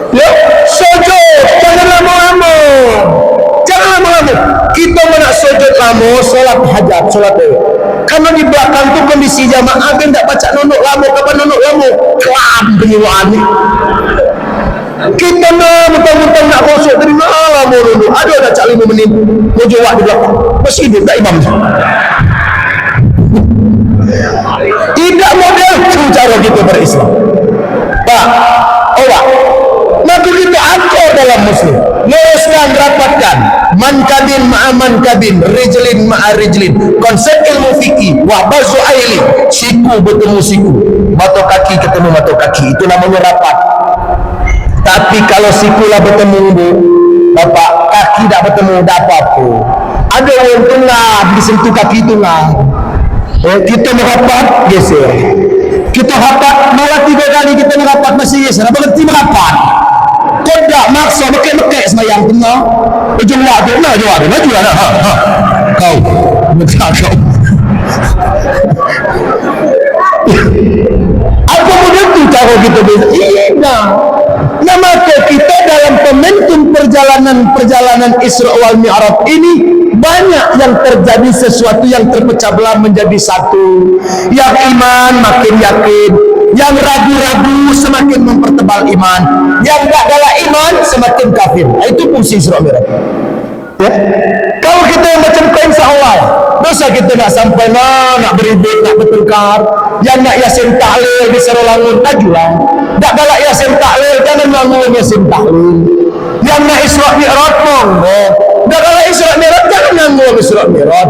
Speaker 2: Ya, sujud jangan lama-lama. Jangan lama-lama. Kita nak sujud lama, solat hajat, solat dewa. Karena di belakang tu kondisi jamaah kan tak baca nunuk lama, kapan nunuk lama? Kelam penyewaan ni. Kita mentang-mentang nak masuk tadi malam dulu. Ada dah cak 5 menit. Mau jawab di belakang. Masih hidup tak imam. Tidak model tu cara kita berislam. Pak, awak. Maka kita akur dalam Muslim. Luruskan, rapatkan. Man kabin ma'aman kabin, rijlin ma'arijlin. Konsep ilmu fikih. Wahbazu aili. Siku bertemu siku. Batok kaki ketemu batok kaki. Itu namanya rapat. Tapi kalau sikulah bertemu bapak, kaki tak bertemu, tak apa-apa. Ada orang tengah disentuh kaki tengah. Kita merapat geser. Kita rapat malah 3 kali kita merapat masih geser. Berhenti merapat. Kau tak maksa mekek-mekek semayang tengah. Ujung waktu nak jawab maju lah. Kau betul kau. Apa model tu cara kita beza? Iya. Nama kita dalam momentum perjalanan Isra wal Mi'raj ini banyak yang terjadi sesuatu yang terpecah belah menjadi satu. Yang iman makin yakin, yang ragu-ragu semakin mempertebal iman, yang tak ada iman semakin kafir. Itu fungsi Isra Mi'raj. Ya? Kalau kita yang macam kau insya-Allah, dosa kita nak sampai nak beribad, nak bertengkar, yang nak yasin tahlil di Serolangun tajulah. Tak galak yasin tahlil, jangan nganggur yasin tahlil. Yang nak Isra Mi'raj monggo. Tak galak Isra Mi'raj, jangan nganggur Isra Mi'raj.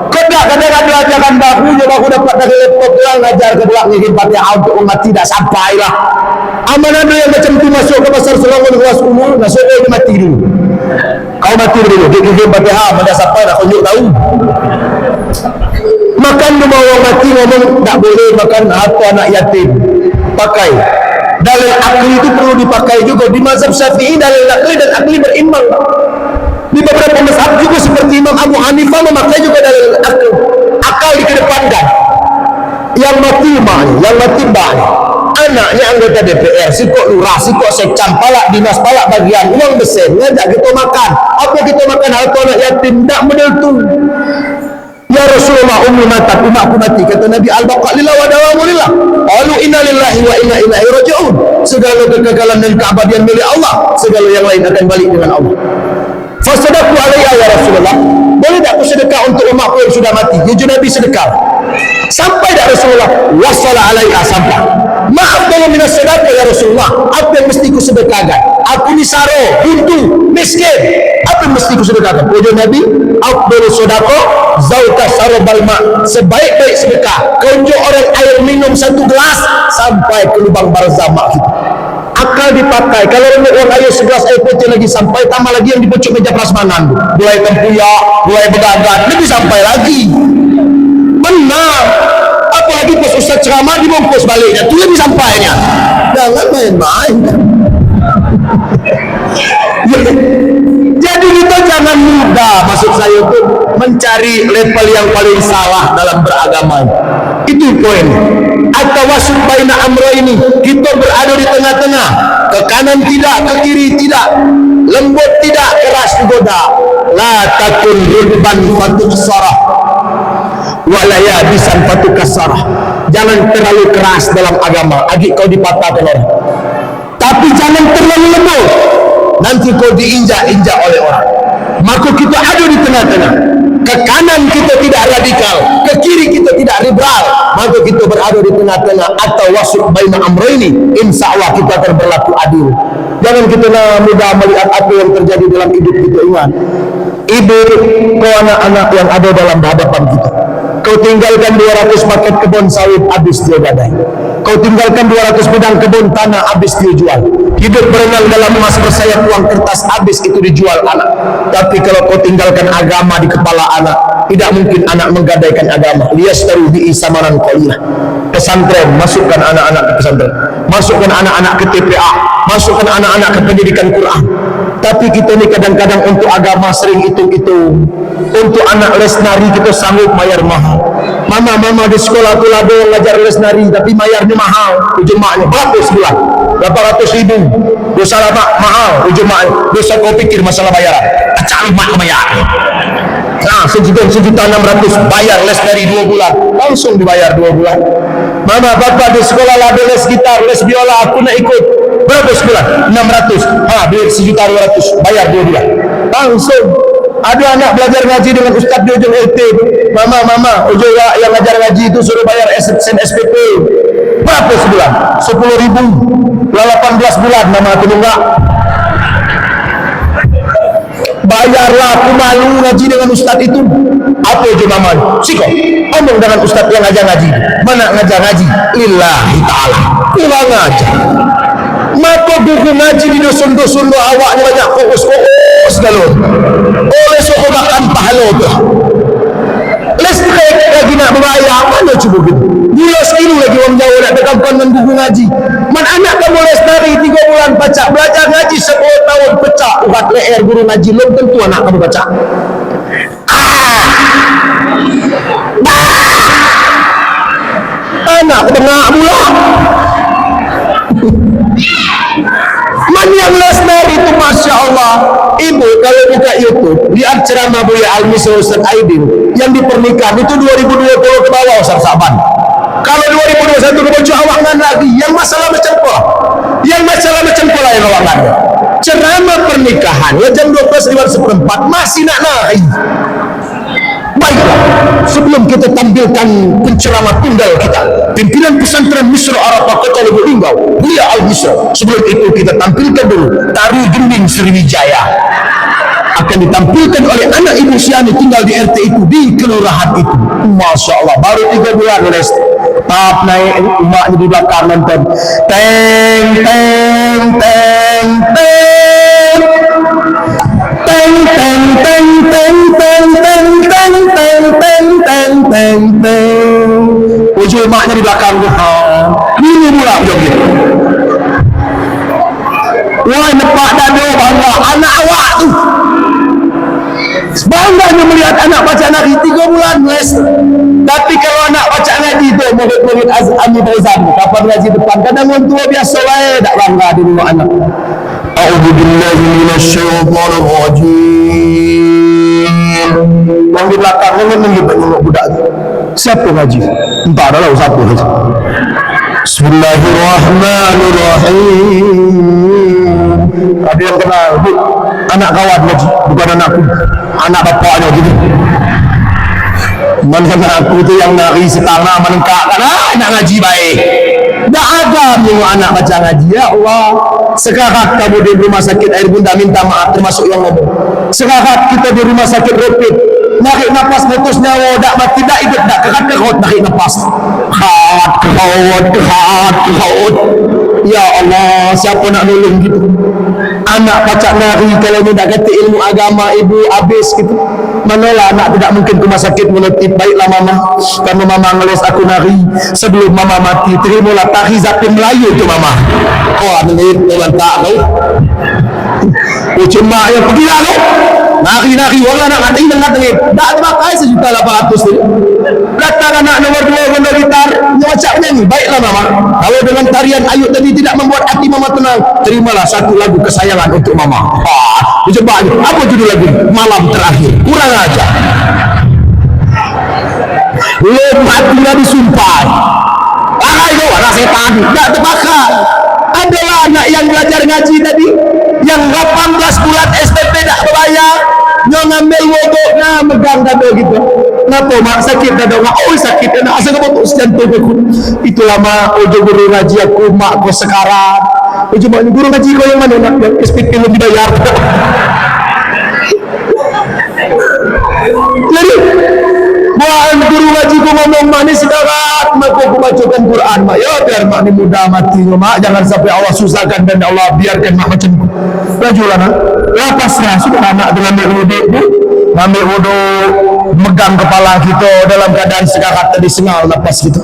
Speaker 2: Kau tak kadang ada ajaran baru je baru dapat dari laptop yang ngajar ke belakang ngirim Fatihah untuk umat tidak sampai lah. Aman ada yang macam tu masuk ke pasar Selangor kelas umur, nak suruh dia mati dulu. Kau mati dulu, dia ngirim Fatihah, mana sampai nak tunjuk tahu. Makan rumah orang mati ngomong tak boleh makan harta anak yatim. Pakai. Dalil akli itu perlu dipakai juga. Di mazhab Syafi'i dalil akli dan akli berimbang. Di beberapa mazhab juga seperti Imam Abu Hanifah memakai juga dalil akli. Akal dikedepankan. Yang mati maknya, yang mati baknya. Anaknya anggota DPR, sikok lurah, sikok sekcam, palak dinas, palak bagian, uang besar, ngajak kita makan. Apa kita makan harta anak yatim? Tak model tu. Ya Rasulullah, ummi matat, umatku mati. Kata Nabi, al-baqa lillah wa dawamu lillah. Qalu inna lillahi wa inna ilaihi raji'un. Segala kekekalan dan keabadian milik Allah, segala yang lain akan balik dengan Allah. Fasadaqtu alaiha ya Rasulullah. Boleh tak aku sedekah untuk umatku yang sudah mati? Ya Nabi sedekah. Sampai dah Rasulullah, wasala alaiha, sampai. Maaf kalau minas sedekah ya Rasulullah. Apa yang mesti ku sedekahkan? Aku ni saro, buntu, miskin. Apa yang mesti ku sedekahkan? Ya Nabi, afdalu sedekah zauka sarabal ma. Sebaik-baik sedekah kau unjuk orang air minum satu gelas sampai ke lubang barzah mak kita. Akal dipakai. Kalau orang air segelas air putih lagi sampai, tambah lagi yang di pucuk meja prasmanan tu, dua tempuyak, dua begagat, lebih sampai lagi. Benar. Apalagi pas ustaz ceramah dibungkus baliknya, tu lebih sampainya. Jangan main-main. Jadi kita jangan mudah, maksud saya itu mencari level yang paling salah dalam beragama. Itu poin. At-tawassul baina amrayni, kita berada di tengah-tengah. Ke kanan tidak, ke kiri tidak. Lembut tidak, keras digoda. La takun rudban fatuksarah wa la yabisan fatukassarah. Jangan terlalu keras dalam agama, agak kau dipatahkan orang. Tapi jangan terlalu lembut, nanti kau diinjak-injak oleh orang. Maka kita ada di tengah-tengah. Ke kanan kita tidak radikal, ke kiri kita tidak liberal, maka kita berada di tengah-tengah. Atau wasuk baina amrayni, insya Allah kita akan berlaku adil. Jangan kita mudah melihat apa yang terjadi dalam hidup kita. Ingat, ibu, kau anak-anak yang ada dalam hadapan kita. Kau tinggalkan 200 paket kebun sawit, habis dia gadai. Kau tinggalkan 200 pedang kebun tanah, habis dia jual. Hidup berenang dalam emas bersayap uang kertas, habis itu dijual anak. Tapi kalau kau tinggalkan agama di kepala anak, tidak mungkin anak menggadaikan agama. Liyastaru bi'i samanan qalilah. Pesantren, masukkan anak-anak ke pesantren, masukkan anak-anak ke TPA, masukkan anak-anak ke pendidikan Quran. Tapi kita ni kadang-kadang untuk agama sering hitung-hitung. Untuk anak les nari kita sanggup bayar mahal. Mama di sekolah tu ada yang ngajar les nari, tapi bayarnya mahal. Ujung maknya berapa sebulan? 800.000. Dosa lama mahal. Ujung maknya dosa kau pikir masalah bayaran. Acak lemak bayar. Nah, sejuta 600 bayar les nari 2 bulan. Langsung dibayar 2 bulan. Mama, papa di sekolah ada les gitar, les biola, aku nak ikut. Berapa sebulan? 600. Beli 1.200.000, bayar 2 bulan. Langsung. Ada anak belajar ngaji dengan ustaz di ujung LT. Mama, ujung yang ngajar ngaji itu suruh bayar sen SPP. Berapa sebulan? 10.000. 18 bulan, mama aku enggak. Bayarlah, aku malu ngaji dengan ustaz itu. Apa ujung mama? Siko, omong dengan ustaz yang ngajar ngaji. Mana ngajar ngaji? Lillahi ta'ala. Kurang ngajar. Maka buku ngaji di dusun-dusun do awaknya banyak fokus galon. Oleh suku makan pahala tu. Listrik lagi nak membayar, mana cuba gitu. Gula sekilo lagi orang Jawa nak berkampan dengan buku ngaji. Man anak kamu les dari 3 bulan baca, belajar ngaji 10 tahun pecah. Urat leher guru ngaji, belum tentu anak kamu baca. Anak tengah pula. Yang lesnar itu Masya Allah. Ibu kalau buka YouTube lihat ceramah Buya Al-Misri Ustaz Aidin yang dipernikahan itu 2020 ke bawah Ustaz Saban. Kalau 2021 ke bawah awangan lagi. Yang masalah macam pola yang awangan. Ceramah pernikahan jam 12:04 masih nak naik. Baiklah, sebelum kita tampilkan penceramah tunggal kita, pimpinan pesantren Misra Arafah Kota Lubuk Linggau, Buya Al-Misri. Sebelum itu kita tampilkan dulu Tari Gending Sriwijaya. akan ditampilkan oleh anak ibu Syani tinggal di RT itu, di kelurahan itu. Masya Allah, baru 3 bulan guys. Tahap naik, emaknya di belakang nonton. Teng teng teng teng teng teng teng teng teng teng teng teng teng teng teng teng. Ujung emaknya di belakang tu. Ini pula joget. Wah, nepak dado bangga anak awak tu. Bangganya melihat anak baca ngaji 3 bulan guys. Tapi kalau anak baca ngaji tu murid-murid Ami Fauzan kapan ngaji depan kadang orang tua biasa wae tak bangga di rumah anak. A'udzu billahi minasyaitonir rajim. Yang di belakang nengok budak tu. Siapa ngaji? Entah dah lah siapa ngaji. Bismillahirrahmanirrahim. Ada yang kenal, bu, anak kawan ngaji, bukan anakku, anak bapaknya gitu. Mana aku tu yang nari setengah menengkakkan, nak ngaji baik. Dah ada minggu anak baca ngaji, ya Allah. Sekarang kamu di rumah sakit Air Bunda minta maaf termasuk yang ngomong. Sekarang kita di rumah sakit Rapid, narik nafas putus nyawa, tak mati, tak hidup, tak kerat narik nafas. Kerat. Ya Allah, siapa nak nolong gitu? Anak pacak nari kalau ni tak kata ilmu agama ibu habis gitu. Manalah anak tidak mungkin ke rumah sakit menetip. Baiklah mama, karena mama ngeles aku nari sebelum mama mati. Terimalah tari Zapin Melayu tu mama. Oh anak memang tak tahu. Oh cuma yang pergilah tu. Nari-nari orang nak ngatain dan ngatain. Tak ada pakai 1.800 ni. Datang anak nomor 2 guna gitar, nyocak penyanyi. Baiklah mama, kalau dengan tarian Ayub tadi tidak membuat hati mama tenang, terimalah satu lagu kesayangan untuk mama. Coba apa judul lagu? Malam Terakhir. Kurang aja. Belum hatinya disumpah. Itu anak setan. Tak terbakar. Adalah anak yang belajar ngaji tadi, yang 18 bulan SPP tak berbayar, yang ngambil wuduk, megang dada gitu. Kenapa mak sakit dada mak? Oh sakit dada, asal kamu putus jantung aku. Itulah mak, ojo guru ngaji aku, mak kau sekarat. Ojo mak, guru ngaji kau yang mana nak? Yang SPP belum dibayar. Jadi buat guru ngaji ku ngomong mak ni sekarat, mak aku bacakan Quran mak. Ya biar mak ni mudah mati mak, jangan sampai Allah susahkan dan Allah biarkan mak macam tu. Bajulah nak, lapaslah sudah anak dengan ambil wuduk tu, ambil wuduk, megang kepala kita dalam keadaan sekarat tadi sengal lepas kita.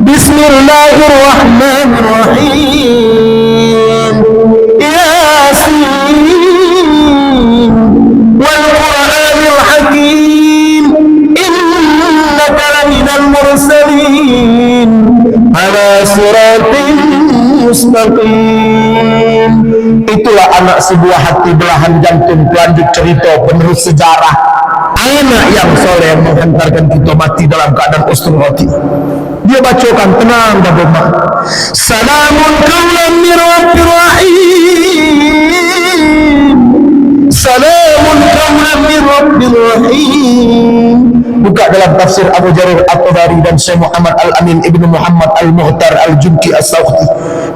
Speaker 2: Bismillahirrahmanirrahim. Yasin wal Qur'anil Hakim. Innaka laminal mursalin ala siratin mustaqim. Itulah anak sebuah hati belahan jantung, pelanjut cerita penerus sejarah, anak yang soleh yang menghantarkan kita mati dalam keadaan ustul roti. Dia bacakan tenang dan bermak. Salamun qawlan min rabbir rahim. Salamun qawlan min rabbir rahim. Buka dalam tafsir Abu Jarir At-Tabari dan Syekh Muhammad Al-Amin Ibnu Muhammad Al-Muhtar Al-Junki As-Sawti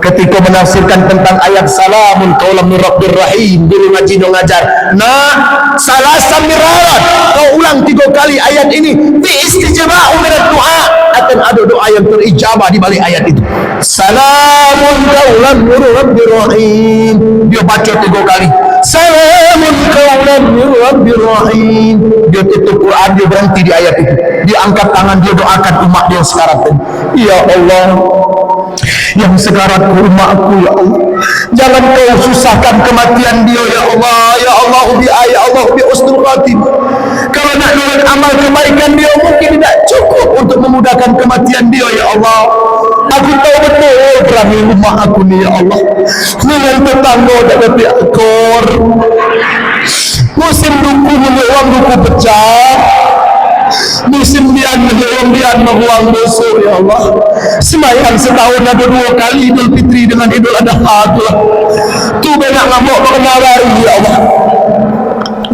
Speaker 2: ketika menafsirkan tentang ayat salamun qawlan min rabbir rahim. Guru ngaji dong ngajar, nah salah samirat, kau ulang 3 kali ayat ini, fi istijaba'u min ad-du'a, akan ada doa yang terijabah di balik ayat itu. Salamun qawlan min rabbir rahim. Dia baca 3 kali. Salamun qawlan min rabbir rahim. Dia tutup Quran, dia berhenti di ayat itu. Dia angkat tangan, dia doakan umat dia sekarang tadi. Ya Allah, yang sekarat umatku ya Allah, jangan kau susahkan kematian dia ya Allah. Ya Allah ya Allah bi usnul khatimah. Kalau nak nurut amal kebaikan dia mungkin tidak cukup untuk memudahkan kematian dia ya Allah. Aku tahu betul perangai rumah aku ni ya Allah, dengan tetangga tak dapat akor, musim duku mengeluang duku pecah, musim dian mengeluang dian mengeluang musuh ya Allah. Sembahyang setahun ada 2 kali, Idul Fitri dengan Idul Adha tu benak ngamuk mengenal hari ya Allah.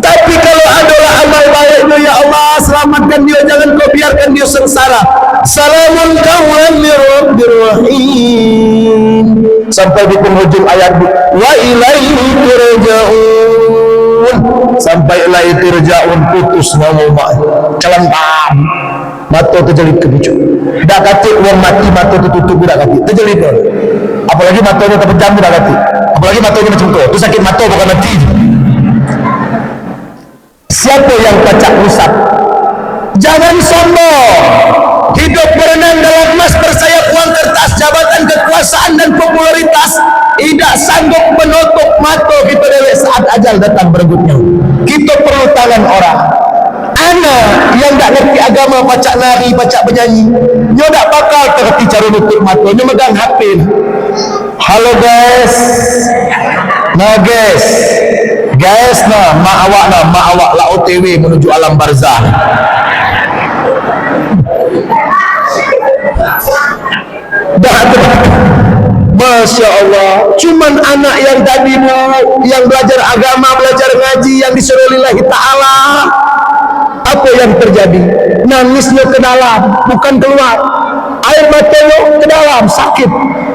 Speaker 2: Tapi kalau adalah amal baiknya ya Allah, selamatkan dia, jangan kau biarkan dia sengsara. Salamun qawlan min rabbir rahim. Sampai di penghujung ayat wa ilaihi turja'un. sampai lah itu rejaun putus ngomong mak celentam mata terjelit ke pucuk dak katik uang mati mata tertutup dak katik terjelit apalagi matanya terpejam dak katik apalagi matanya macam tu itu sakit mata bukan mati. Siapa yang pacak rusak jangan sombong hidup berenang dalam emas bersayap uang kertas jabatan kekuasaan dan popularitas tidak sanggup menutup mata kita dari saat ajal datang berebutnya. Kita perlu tangan orang anak yang tak ngerti agama pacak nari pacak penyanyi dia tak bakal terhenti cara nutup mata dia megang HP. Halo guys nah guys nah mak awak lah OTW menuju alam barzah. Dah Masya Allah, cuman anak yang tadi yang belajar agama, belajar ngaji, yang disuruh lillahi ta'ala, apa yang terjadi? Nangisnya ke dalam, bukan keluar. Air matanya ke dalam, sakit.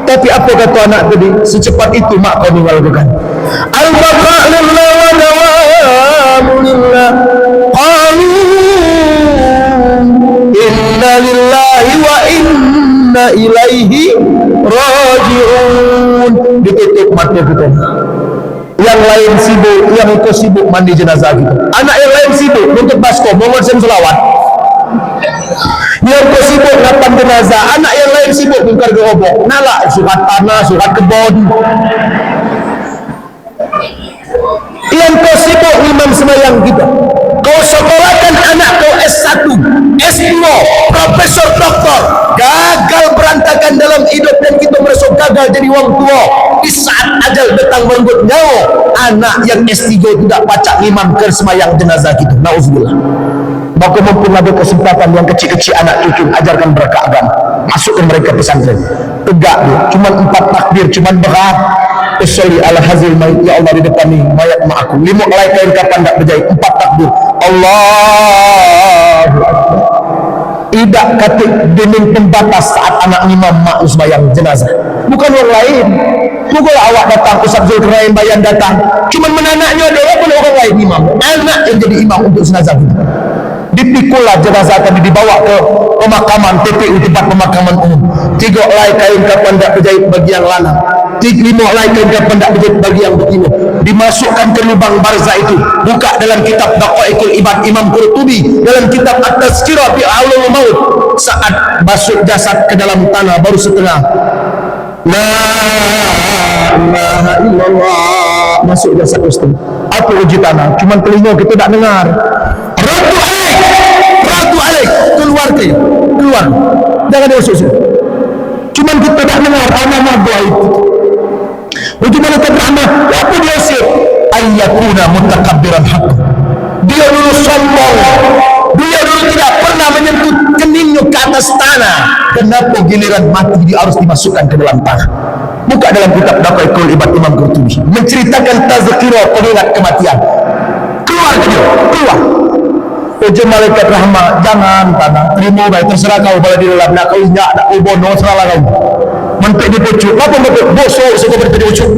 Speaker 2: Tapi apa kata anak tadi? Secepat itu mak kau meninggalkan. Al-baqa lillah wa dawamu lillah. Qalu inna lillahi wa inna ilaihi raji'un. Ditutup mata kita. Yang lain sibuk, yang itu sibuk mandi jenazah kita. Anak yang lain sibuk untuk baskom, mengucapkan selawat. Yang itu sibuk ngapan jenazah. Anak yang lain sibuk bongkar gerobak. Nalak surat tanah, surat kebun. Yang kau sibuk imam semayang kita. Kau sekolahkan anak kau S1, S2, profesor, doktor, gagal berantakan dalam hidup dan kita merasa gagal jadi orang tua. Di saat ajal datang merenggut nyawa, anak yang S3 tidak pacak imam ke semayang jenazah kita. Nauzubillah. Maka mumpun ada kesempatan yang kecil-kecil anak cucu ajarkan mereka agama, masukkan mereka pesantren. Tegak dia, cuma 4 takbir, cuma berat. Usolli ala hazil mayit, ya Allah di depan ni mayat mak aku. 5 helai kain kapan tak berjahit, 4 takbir. Allahu Akbar. Tidak katik dinding pembatas saat anak imam mak sembahyang jenazah. Bukan orang lain. Pukul awak datang, Ustaz Zulkarnain Bayan datang. Cuma menanaknya adalah pun orang lain imam. Anak yang jadi imam untuk jenazah kita. Dipikullah jenazah tadi dibawa ke pemakaman TPU, tempat pemakaman umum. 3 helai kain kapan tak berjahit bagi yang lanang, 5 helai kain kapan tak berjahit bagi yang betina. Dimasukkan ke lubang barzah itu. Buka dalam kitab Daqaiqul Ibad Imam Qurtubi, dalam kitab At-Tazkirah bi Aulul Maut. Saat masuk jasad ke dalam tanah baru setengah. La ilaha illallah, masuk jasad setengah. Apa uji tanah? Cuma telinga kita tak dengar. Ratu alaik, keluar ke, keluar, jangan dia masuk sini. Cuma kita tak dengar nama doa itu. Untuk malaikat rahmah, apa dia usir? Ayyakuna mutakabbiran haqq. Dia dulu sombong, dia dulu tidak pernah menyentuh keningnya ke atas tanah. Kenapa giliran mati dia harus dimasukkan ke dalam tanah? Buka dalam kitab Daqaiqul Ibad Imam Qurtubi, menceritakan tazkirah pengingat kematian. Keluar ke dia, keluar. Uji malaikat rahmat, jangan tanah, terima baik, terserah kau pada di dalam, nak kau inyak, nak kau bono, serahlah kau. Mentik di pucuk, apa mentik? Bosok, suka berpedi pucuk.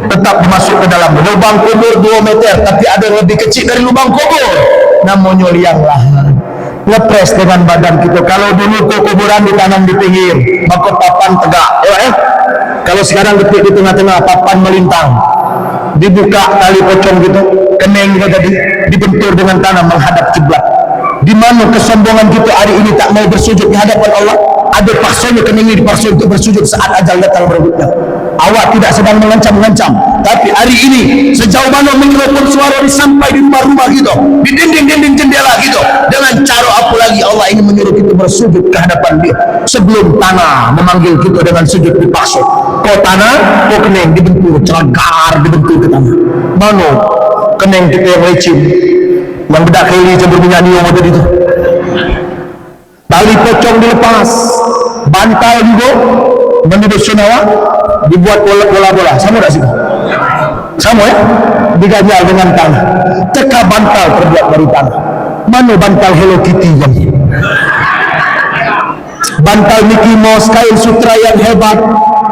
Speaker 2: Tetap dimasuk ke dalam, lubang kubur 2 meter, tapi ada yang lebih kecil dari lubang kubur. Namanya liang lahat. Ngepres dengan badan kita. Kalau dulu kuburan ditanam di pinggir, maka papan tegak. Kalau sekarang detik di tengah-tengah, papan melintang. Dibuka tali pocong gitu, kening kita tadi dibentur dengan tanah menghadap kiblat. Di mana kesombongan kita hari ini tak mau bersujud di hadapan Allah? Ada paksanya kening ini dipaksa untuk bersujud saat ajal datang berebutnya. Awak tidak sedang mengancam-ngancam, tapi hari ini sejauh mana menyerupai suara sampai di rumah-rumah gitu, di dinding-dinding jendela gitu. Dengan cara apa lagi Allah ingin menyuruh kita bersujud ke hadapan Dia sebelum tanah memanggil kita dengan sujud dipaksa. Kau tanah, kau kening dibentur, celagar dibentur ke tanah. Mana kening kita yang lecin, yang bedak keli macam berbunyi niung tadi itu. Tali pocong dilepas, bantal juga menurut Sunawa dibuat bola-bola. Sama tak sih? Sama ya? Diganjal dengan tanah. Teka bantal terbuat dari tanah. Mana bantal Hello Kitty yang ini? Bantal Mickey Mouse, kain sutra yang hebat,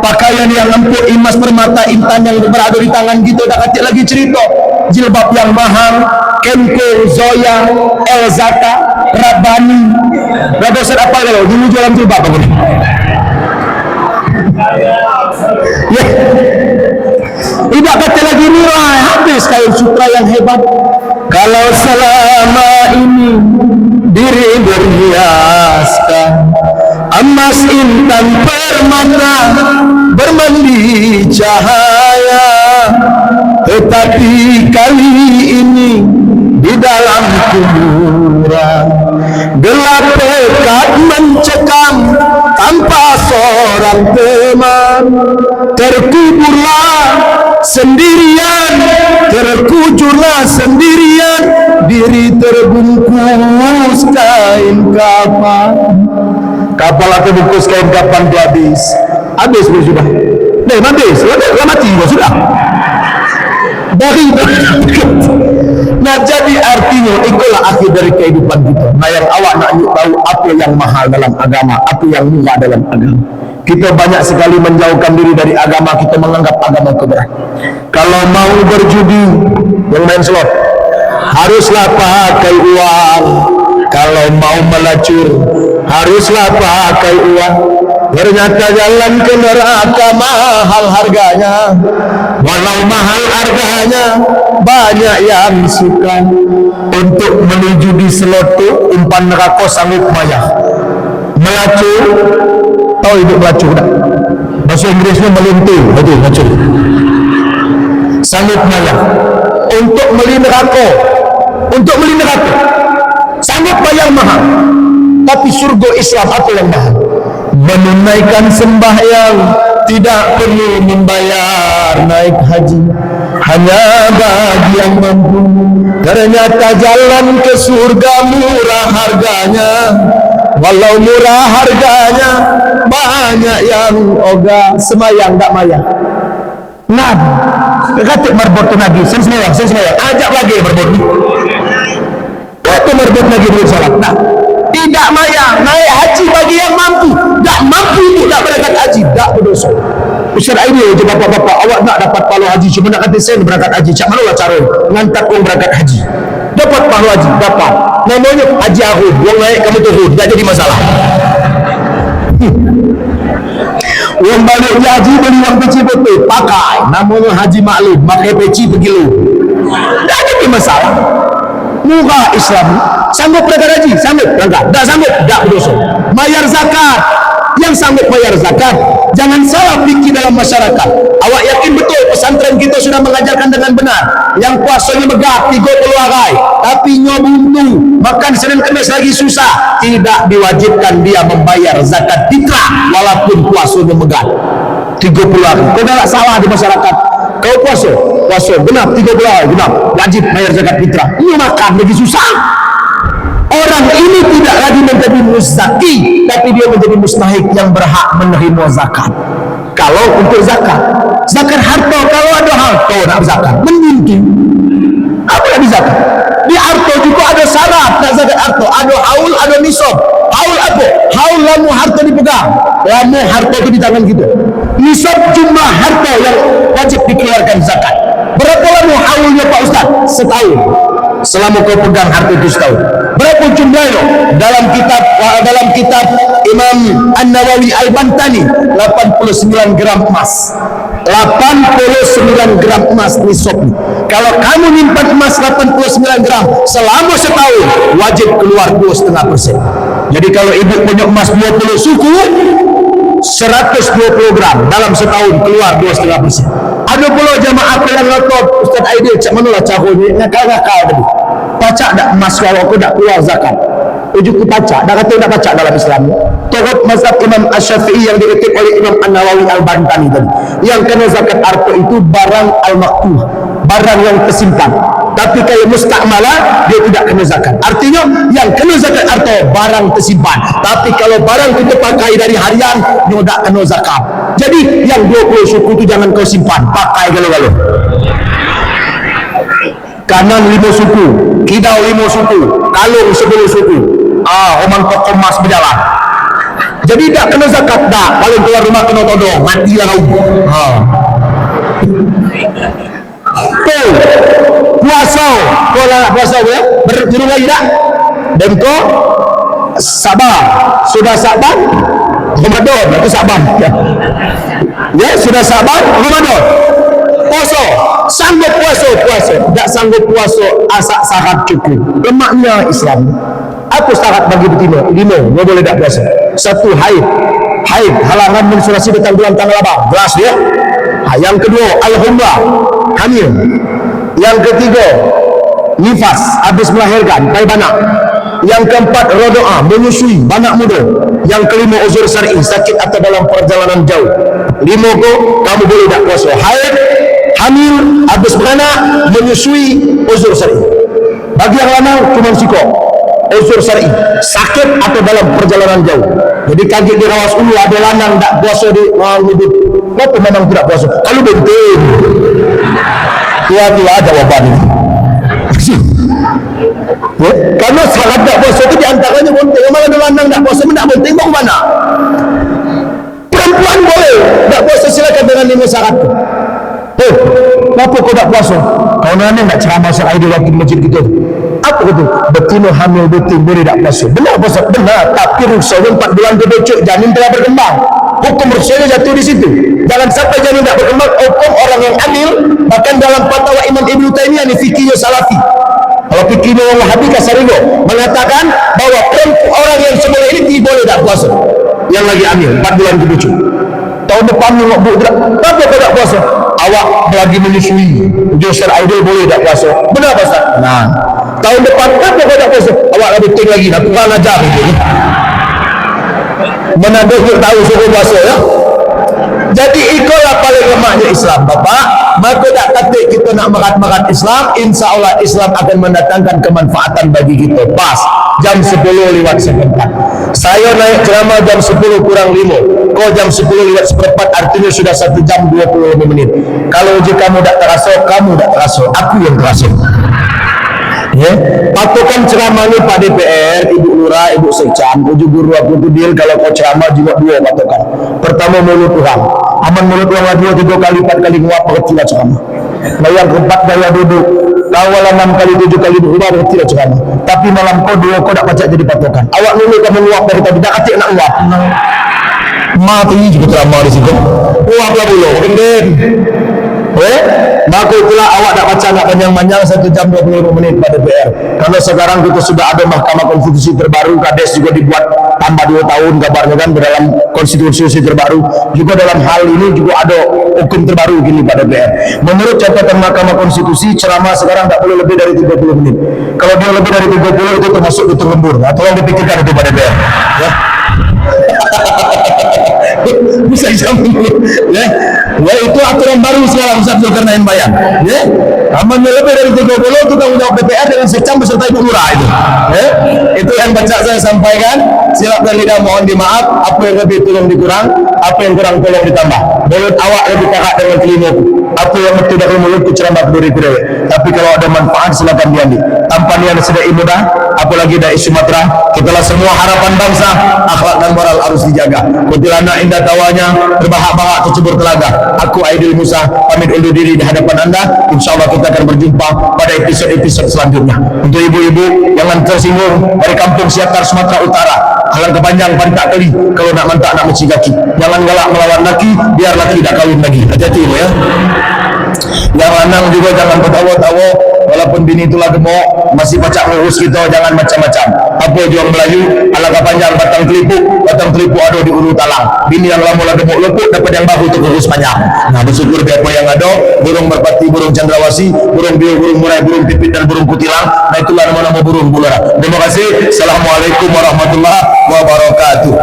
Speaker 2: pakaian yang empuk, emas permata, intan yang berada di tangan kita. Tak kacik lagi cerita. jilbab yang mahal, Kenko, Zoya, Elzaka, Rabbani. Berapa Ustaz apa kalau dulu jualan jilbab apa ni? Ya. Tidak kata lagi nilai habis kain sutra yang hebat. Kalau selama ini diri berhiaskan emas intan permata bermandi cahaya, tetapi kali ini di dalam kuburan gelap pekat mencekam tanpa seorang teman. Terkuburlah sendirian, terkujurlah sendirian, diri terbungkus kain kapan. Kapal atau bungkus kain kapan itu habis sudah. Habis, sudah mati sudah. Dari nah jadi artinya itulah akhir dari kehidupan kita. Nah yang awak nak tahu apa yang mahal dalam agama, apa yang murah dalam agama. Kita banyak sekali menjauhkan diri dari agama, kita menganggap agama keberat. Kalau mau berjudi, yang main slot, haruslah pakai uang. Kalau mau melacur, haruslah pakai uang. Ternyata jalan ke neraka mahal harganya. Walau mahal harganya, banyak yang suka. Untuk menuju di slot itu, umpan neraka sanggup maya. Melacur, tahu itu melacur tak? Bahasa Inggrisnya melintir, betul melacur. Sanggup maya. Untuk beli neraka, sanggup bayar mahal. Tapi surga Islam apa yang mahal? Menunaikan sembahyang tidak perlu membayar naik haji, hanya bagi yang mampu. Ternyata jalan ke surga murah harganya. Walau murah harganya, banyak yang ogah semayang tak mayang. Nabi kata marbot Nabi, semayang, ajak lagi marbot. Kata marbot lagi dulu salat. Nah, tidak mayang, naik haji bagi yang mampu. Tak mampu itu tak berangkat haji, tak berdosa. Ustaz idea je bapak-bapak, awak nak dapat pahala haji, cuma nak kata saya berangkat haji. Cak mana lah cara ngantar orang berangkat haji? Dapat pahala haji, dapat. Namanya haji ahud, orang naik kamu turun, tak jadi masalah. Orang balik haji beli uang peci betul, pakai. Namanya haji maklum, pakai peci pergi lu. Tak jadi masalah. Murah Islam. Sanggup berangkat haji? Sanggup berangkat. Tak sanggup? Tak berdosa. Bayar zakat. Yang sanggup bayar zakat, jangan salah fikir dalam masyarakat. Awak yakin betul pesantren kita sudah mengajarkan dengan benar? Yang puasanya megah 30 hari, tapi nyobuntu, makan Senin Kamis lagi susah. Tidak diwajibkan dia membayar zakat fitrah walaupun puasanya megah 30 hari. Kau dah salah di masyarakat. Kau puasa genap 30 hari, genap, wajib bayar zakat fitrah. Ini makan lagi susah. Orang ini tidak lagi menjadi muzaki, tapi dia menjadi mustahik yang berhak menerima zakat. Kalau untuk zakat harta, kalau ada harta nak zakat, mending apa yang zakat? Di harta juga ada syarat nak zakat harta, ada haul, ada nisab. Haul apa? Haul lamu harta dipegang, lamu harta itu di tangan kita. Nisab jumlah harta yang wajib dikeluarkan zakat. Berapa lamu haulnya Pak Ustaz? Setahun. Selama kau pegang harta itu setahun. Berapa jumlahnya? Dalam kitab Imam An-Nawawi Al-Bantani, 89 gram emas. 89 gram emas nisab. Kalau kamu nyimpan emas 89 gram selama setahun, wajib keluar 2,5%. Jadi kalau ibu punya emas 20 suku, 120 gram dalam setahun keluar 2,5%. Ada pula jamaah yang ngotot, Ustaz Aidil, cak mana lah caranya? Ngakal-ngakal tadi. Pacak tak emas kalau aku tak keluar zakat? Ujuk pacak, dah kata tak pacak dalam Islam. Turut mazhab Imam Asy-Syafi'i yang dikutip oleh Imam An-Nawawi Al-Bantani tadi. Yang kena zakat harta itu barang al-maqtuh, barang yang tersimpan. Tapi kalau musta'malah, dia tidak kena zakat. Artinya yang kena zakat harta barang tersimpan. Tapi kalau barang kita pakai dari harian, dia tak kena zakat. Jadi yang 20 suku itu jangan kau simpan, pakai galau-galau. Kanan 5 suku, kidau 5 suku, kalung 10 suku. Omang toko emas berjalan. Jadi tak kena zakat tak. Paling keluar rumah kena todong, matilah kau. puasa. Kau nak puasa ya? Berjurung lagi tak? Dan kau sabar. Sudah sabar, Ramadan. Itu sabar. Ya, sudah sabar, Ramadan. Puasa. Sanggup puasa. Tak sanggup puasa, asak syarat cukup. Lemaknya Islam. Apa syarat bagi betina? 5, kau boleh tak puasa. 1, haid, halangan menstruasi datang bulan tanggal apa? Jelas dia. Yang kedua, al-humrah, hamil. Yang ketiga, nifas, habis melahirkan, pai banak. Yang keempat, rodoa, menyusui, banak muda. Yang kelima, uzur syar'i, sakit atau dalam perjalanan jauh. 5 kamu boleh tak puasa. Haid, hamil, habis beranak, menyusui, uzur syar'i. Bagi yang lanang, cuma sikok, uzur syar'i, sakit atau dalam perjalanan jauh. Jadi kaget di Rawas Ulu ada lanang tak puasa di hidup. Kenapa memang tidak puasa? Kalau benting tua-tua jawaban ini. Ya? Karena syarat tak puasa itu diantaranya benting. Memang ada lanang tak puasa, tak benting mau mana? Perempuan boleh tak puasa, silakan dengan 5 syarat itu. Kenapa kau tak puasa? Kau nanti tak ceramah soal di waktu masjid kita. Apa itu? Betina hamil betul boleh tak puasa? Benar puasa? Benar. Tapi ruksanya 4 bulan kebocok, janin telah berkembang. Hukum ruksanya jatuh di situ. Jangan sampai janin tak berkembang. Hukum orang yang hamil, bahkan dalam fatwa Imam Ibnu Taimiyah ni fikihnya salafi. Kalau fikihnya orang Wahabi Kasarigo mengatakan bahawa orang yang sebenarnya ini boleh tak puasa. Yang lagi hamil 4 bulan kebocok. Tahun depan nak buat tak? Kenapa kau tak puasa? Awak lagi menyusui, ujian idol boleh tak puasa? Benar Ustaz? Nah, tahun depan kenapa kau tak puasa? Awak lebih tinggi lagi, nak kurang ajar itu. Mana dia tahu suruh puasa ya? Jadi itulah paling lemahnya Islam, Bapak. Maka tak kata kita nak merat-merat Islam, insya Allah Islam akan mendatangkan kemanfaatan bagi kita. Pas jam 10 lewat seperempat. Saya naik ceramah jam 10 kurang 5. Kau jam 10 lewat seperempat, artinya sudah 1 jam 25 menit. Kalau uji kamu tak terasa, kamu tak terasa, aku yang terasa. Ya, patokan ceramah ni Pak DPR, Ibu Lurah, Ibu Sekcam, uji guru aku tu deal kalau kau ceramah juga 2 patokan. Pertama mulut orang, aman mulut orang 2, 3 kali, 4 kali nguap berhentilah ceramah. Nah yang keempat gaya duduk, tawalah 6 kali, 7 kali berubah berhentilah ceramah. Tapi malam kau 2 kau tak baca jadi patokan. Awak dulu kamu nguap dari tadi, tak atik nak nguap. Mati juga ceramah di situ. Nguaplah dulu, kendin. Maka itulah awak tak baca nak panjang-panjang 1 jam 25 menit pada DPR. Karena sekarang kita sudah ada Mahkamah Konstitusi terbaru, Kades juga dibuat tambah 2 tahun kabarnya kan dalam konstitusi terbaru. Juga dalam hal ini juga ada hukum terbaru gini pada DPR. Menurut catatan Mahkamah Konstitusi, ceramah sekarang tak boleh lebih dari 30 menit. Kalau dia lebih dari 30 itu termasuk itu lembur. Nah, tolong dipikirkan itu pada DPR. Ya. Bisa jam dulu. Ya. Ya, itu aturan baru sekarang Ustaz Zulkarnain Bayan. Ya. Aman lebih dari 30 itu tanggung jawab DPR dengan Sekcam beserta Ibu Lurah itu. Ya. Itu yang baca saya sampaikan. Silap dan lidah mohon dimaaf. Apa yang lebih tolong dikurang, apa yang kurang tolong ditambah. Mulut awak lebih kakak dengan telingaku. Apa yang betul dari mulutku ceramah berdiri kudewe. Tapi kalau ada manfaat silakan diambil. Tanpa niat sedai mudah, apalagi dari Sumatera, kitalah semua harapan bangsa, akhlak dan moral harus dijaga. Kuntilanak indah tawanya, berbahak-bahak kecebur telaga. Aku Aidil Musa, pamit undur diri di hadapan anda. InsyaAllah kita akan berjumpa pada episode-episode selanjutnya. Untuk ibu-ibu yang tersinggung dari kampung Siatar Sumatera Utara, alangkah panjang pantak kali kalau nak mantak nak meci kaki. Jangan galak melawan laki, biar laki tak kawin lagi. Hati-hati ya. Yang lanang juga jangan ketawa-tawa, walaupun bini itulah gemuk, masih pacak ngurus kita, jangan macam-macam. Apa juang Melayu, alangkah panjang batang telipuk ada di ulu talang. Bini yang lama lah gemuk lepuk, dapat yang baru untuk urus panjang. Nah, bersyukur biar apa yang ada, burung merpati, burung cendrawasih, burung biu, burung murai, burung pipit dan burung kutilang. Nah, itulah nama-nama burung bulara. Terima kasih. Assalamualaikum warahmatullahi wabarakatuh.